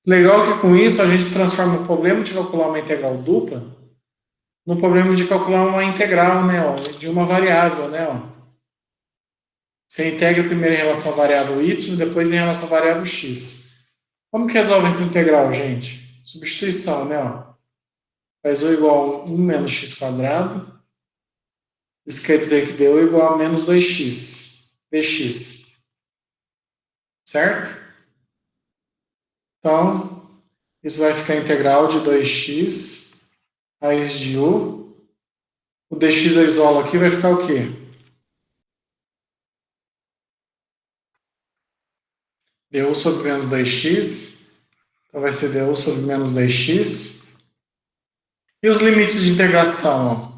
Legal que com isso a gente transforma o problema de calcular uma integral dupla no problema de calcular uma integral, né, ó, de uma variável, né, ó. Você integra primeiro em relação à variável y, depois em relação à variável x. Como que resolve essa integral, gente? Substituição, né, ó. Faz u igual a 1 menos x quadrado. Isso quer dizer que deu igual a menos 2x dx. Certo? Então, isso vai ficar integral de 2x raiz de u. O dx eu isolo aqui, vai ficar o quê? du sobre menos 2x. Então, vai ser du sobre menos 2x. E os limites de integração? Ó.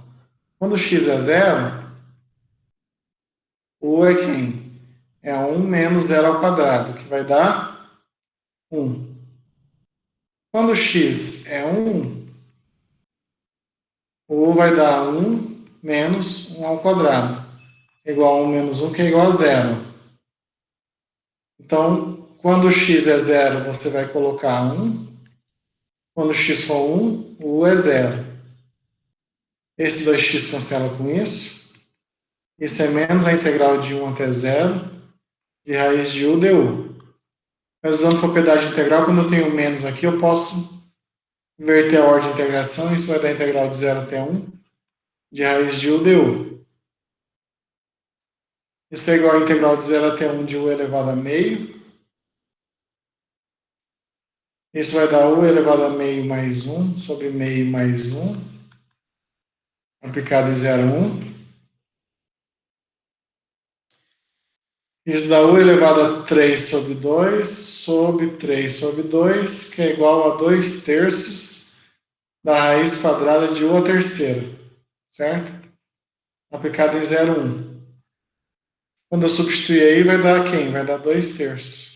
Quando x é zero, u é quem? É 1 menos 0 ao quadrado, que vai dar 1. Quando x é 1, o u vai dar 1 menos 1 ao quadrado, igual a 1 menos 1, que é igual a 0. Então, quando x é 0, você vai colocar 1. Quando x for 1, o u é 0. Esse 2x cancela com isso. Isso é menos a integral de 1 até 0 de raiz de u du. Mas usando propriedade integral, quando eu tenho menos aqui, eu posso inverter a ordem de integração. Isso vai dar a integral de 0 até 1 de raiz de u du. Isso é igual a integral de 0 até 1 de u elevado a meio. Isso vai dar u elevado a meio mais 1 sobre meio mais 1, aplicado em 0 a 1. Isso dá u elevado a 3 sobre 2 sobre 3 sobre 2, que é igual a 2 terços da raiz quadrada de u à terceira, certo? Aplicado em 0 a 1. Quando eu substituir aí, vai dar quem? Vai dar 2 terços.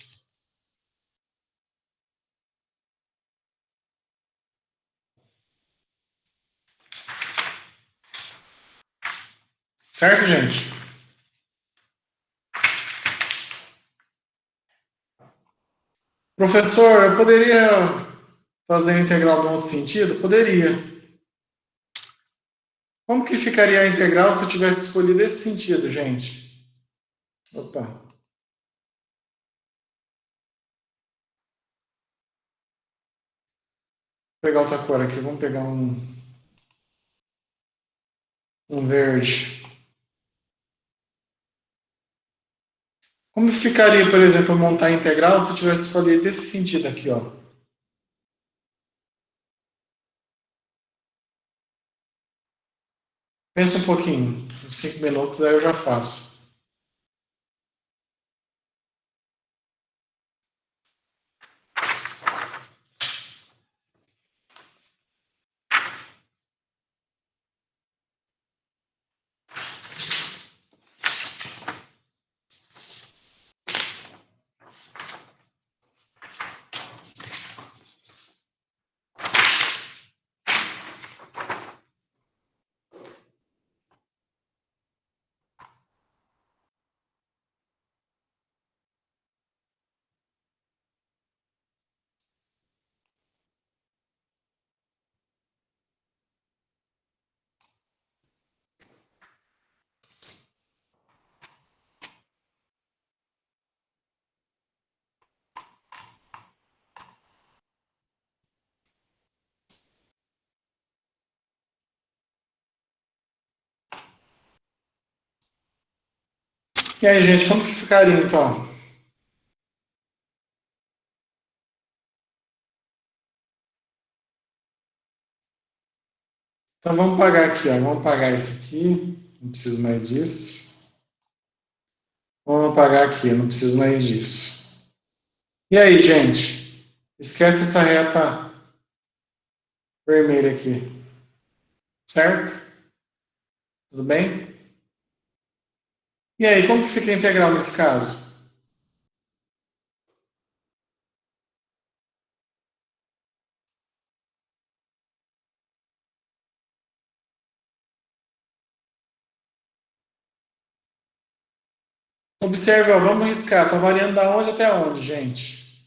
Certo, gente? Professor, eu poderia fazer a integral no outro sentido? Poderia. Como que ficaria a integral se eu tivesse escolhido esse sentido, gente? Opa. Vou pegar outra cor aqui. Vamos pegar um verde. Como ficaria, por exemplo, montar a integral se eu tivesse escolhido esse sentido aqui, ó? Pensa um pouquinho, uns 5 minutos, aí eu já faço. E aí, gente, como que ficaria, então? Então, vamos pagar aqui, ó. Vamos pagar isso aqui. Não preciso mais disso. Vamos apagar aqui, não preciso mais disso. E aí, gente? Esquece essa reta vermelha aqui. Certo? Tudo bem? E aí, como que fica a integral nesse caso? Observe, ó, vamos riscar. Está variando da onde até onde, gente?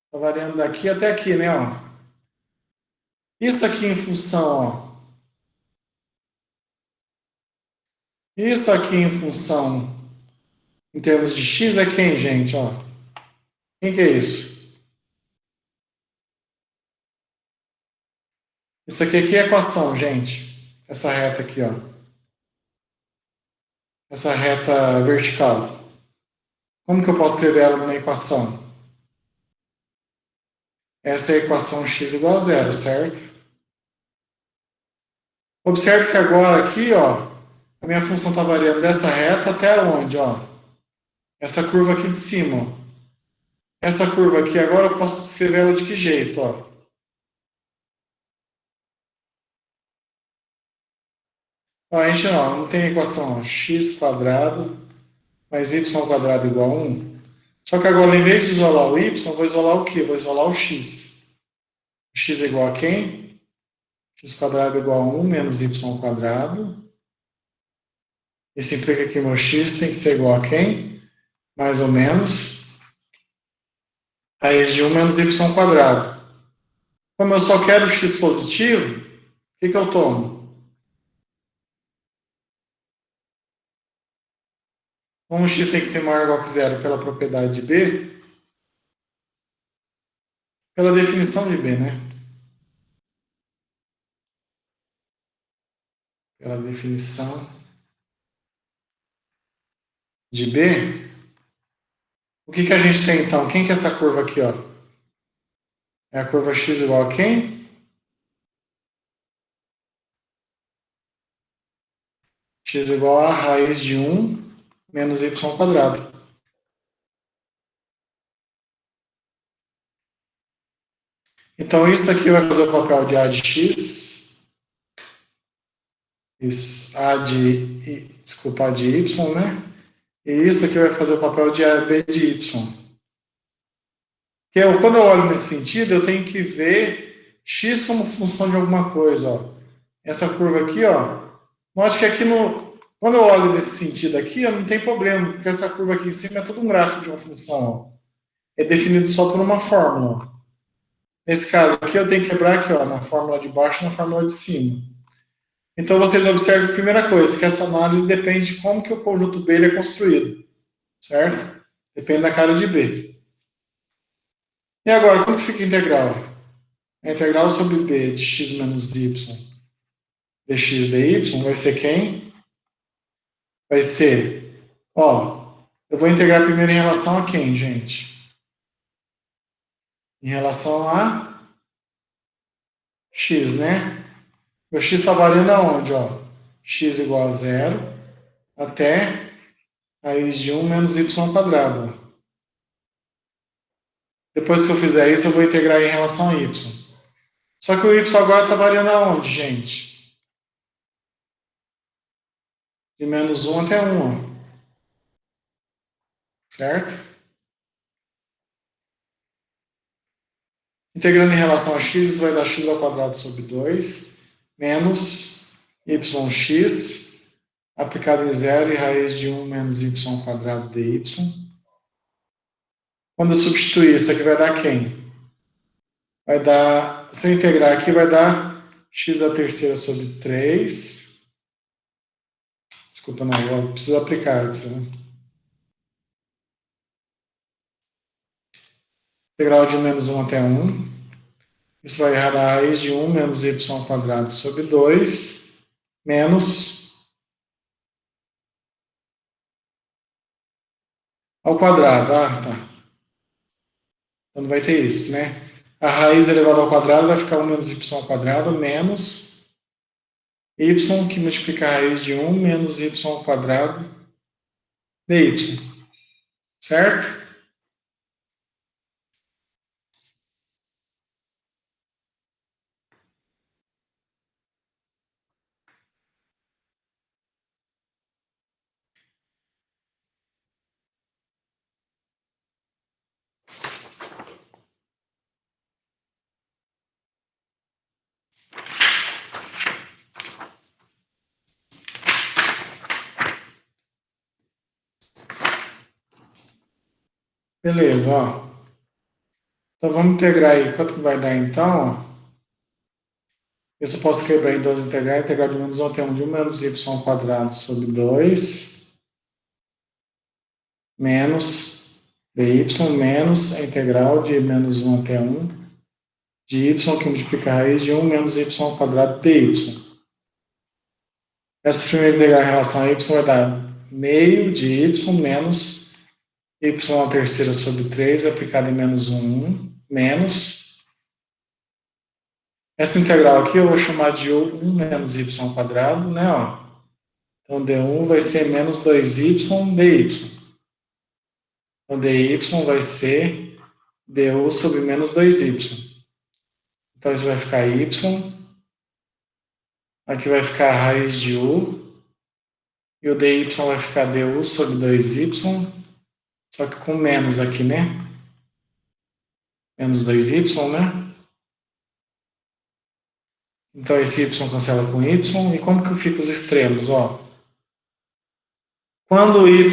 Está variando daqui até aqui, né? Ó. Isso aqui em função, ó. Isso aqui em função, em termos de x, é quem, gente? Ó. Quem que é isso? Isso aqui é equação, gente. Essa reta aqui, ó. Essa reta vertical. Como que eu posso escrever ela numa equação? Essa é a equação x igual a zero, certo? Observe que agora aqui, ó, a minha função está variando dessa reta até onde, ó? Essa curva aqui de cima, ó. Essa curva aqui agora eu posso descrever ela de que jeito, ó? Ó, a gente não tem equação, ó, x quadrado mais y quadrado igual a 1. Só que agora, em vez de isolar o y, eu vou isolar o quê? Eu vou isolar o x. O x é igual a quem? X quadrado é igual a 1 menos y quadrado. Isso implica que o meu x tem que ser igual a quem? Mais ou menos a raiz de 1 menos y quadrado. Como eu só quero o x positivo, o que eu tomo? Como o x tem que ser maior ou igual que zero pela propriedade de B, pela definição de B, né? Pela definição de B, o que a gente tem então? Quem que é essa curva aqui, ó? É a curva x igual a quem? X igual a raiz de 1 menos y quadrado. Então, isso aqui vai fazer o papel de A de x, isso, desculpa, A de y, né? E isso aqui vai fazer o papel de AB de y. Quando eu olho nesse sentido, eu tenho que ver x como função de alguma coisa, ó. Essa curva aqui, ó, note que aqui quando eu olho nesse sentido aqui, não tem problema, porque essa curva aqui em cima é todo um gráfico de uma função, ó. É definido só por uma fórmula, ó. Nesse caso aqui, eu tenho que quebrar aqui, ó, na fórmula de baixo e na fórmula de cima. Então, vocês observam a primeira coisa, que essa análise depende de como que o conjunto B ele é construído, certo? Depende da cara de B. E agora, como que fica a integral? A integral sobre B de x menos y dx dy vai ser quem? Vai ser, ó, Eu vou integrar primeiro em relação a quem, gente? Em relação a x, né? Meu x está variando aonde, ó? X igual a zero até raiz de 1 menos y ao quadrado. Depois que eu fizer isso, eu vou integrar em relação a y. Só que o y agora está variando aonde, gente? De menos 1 até 1, ó. Certo? Integrando em relação a x, isso vai dar x ao quadrado sobre 2, menos yx, aplicado em zero, e raiz de 1 menos y ao quadrado dy. Quando eu substituir isso aqui, vai dar quem? Vai dar, se eu integrar aqui, vai dar x à terceira sobre 3. Desculpa, não, eu preciso aplicar isso, né? Integral de menos 1 até 1. Isso vai dar a raiz de 1 menos y ao quadrado sobre 2, menos ao quadrado. Ah, tá. Então não vai ter isso, né? A raiz elevada ao quadrado vai ficar 1 menos y ao quadrado, menos y, que multiplica a raiz de 1 menos y ao quadrado dy. Certo? Beleza, ó. Então vamos integrar aí. Quanto que vai dar então? Ó? Isso eu posso quebrar em duas integrais. Integral de menos 1 até 1 de 1 menos y ao quadrado sobre 2, menos dy, menos a integral de menos 1 até 1 de y, que multiplica a raiz de 1 menos y ao quadrado dy. Essa primeira integral em relação a y vai dar meio de y menos y à terceira sobre 3, aplicado em menos 1, menos. Essa integral aqui eu vou chamar de 1 menos y ao quadrado, né? Ó. Então, d1 vai ser menos 2y dy. Então, dy vai ser du sobre menos 2y. Então, isso vai ficar y. Aqui vai ficar a raiz de u. E o dy vai ficar du sobre 2y. Só que com menos aqui, né? Menos 2y, né? Então, esse y cancela com y. E como que fica os extremos, ó? Quando o y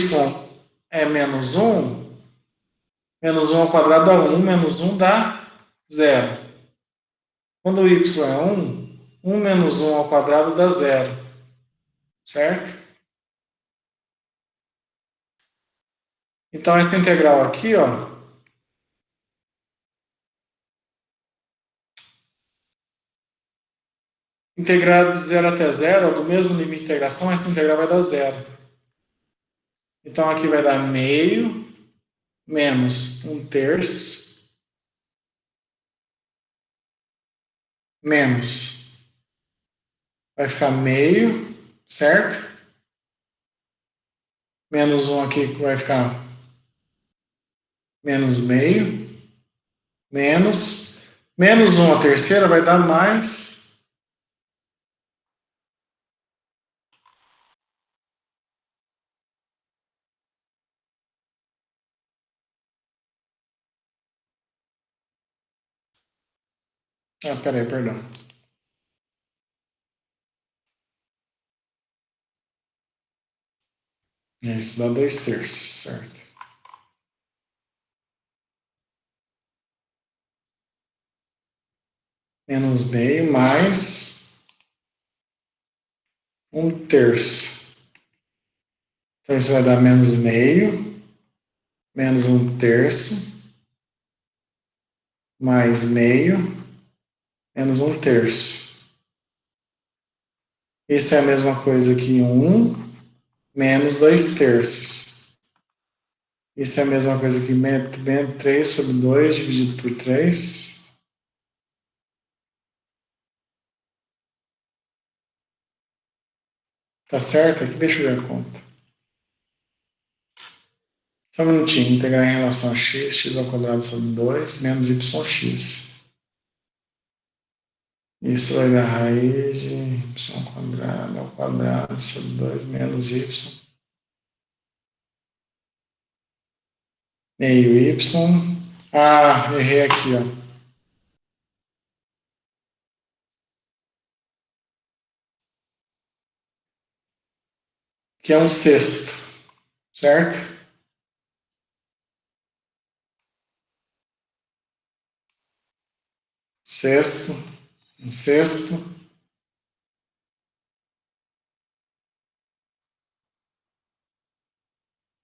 é menos 1, menos 1 ao quadrado dá 1, menos 1 dá 0. Quando o y é 1, 1 menos 1 ao quadrado dá 0. Certo? Então, essa integral aqui, ó, integrado de 0 até 0, ó, do mesmo limite de integração, essa integral vai dar 0. Então, aqui vai dar meio menos 1/3 menos. Vai ficar meio, certo? Menos 1 aqui vai ficar menos meio, menos. Menos 1 à terceira vai dar mais. Ah, peraí, perdão. Isso dá 2/3, certo? Menos meio mais 1/3. Então isso vai dar menos meio, menos 1/3, mais meio, menos 1/3. Isso é a mesma coisa que 1 menos 2/3. Isso é a mesma coisa que 3 sobre 2 dividido por 3. Tá certo? Aqui deixa eu ver a conta. Só um minutinho. Integrar em relação a x, x ao quadrado sobre 2, menos yx. Isso vai dar raiz de y quadrado ao quadrado sobre 2 menos y. Meio y. Ah, errei aqui, ó. Que é um sexto, certo? Sexto, um sexto.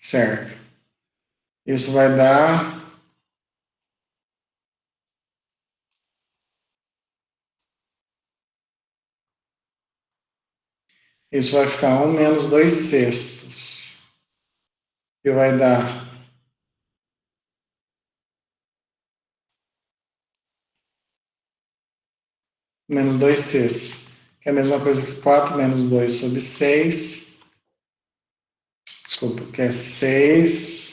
Certo. Isso vai dar... Isso vai ficar 1 menos 2 sextos. Que vai dar... Menos 2 sextos. Que é a mesma coisa que 4 menos 2 sobre 6. Desculpa, que é 6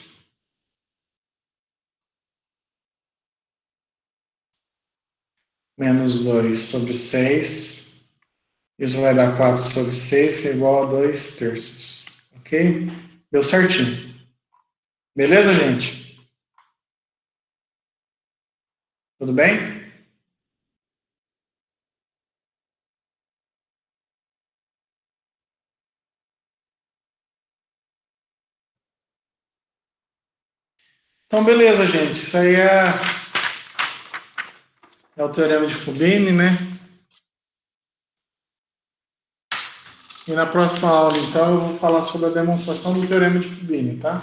menos 2 sobre 6. Isso vai dar 4 sobre 6, que é igual a 2 terços. Ok? Deu certinho. Beleza, gente? Tudo bem? Então, beleza, gente. Isso aí é o teorema de Fubini, né? E na próxima aula, então, eu vou falar sobre a demonstração do teorema de Fubini, tá?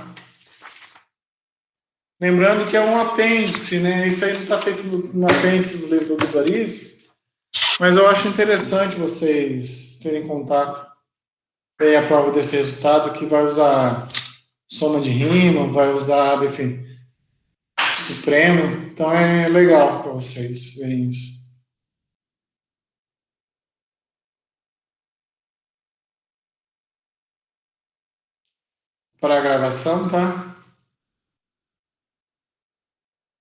Lembrando que é um apêndice, né? Isso aí não está feito no apêndice do livro do Doriz, mas eu acho interessante vocês terem contato com a prova desse resultado, que vai usar soma de rima, vai usar, enfim, supremo. Então é legal para vocês verem isso. Para a gravação, tá?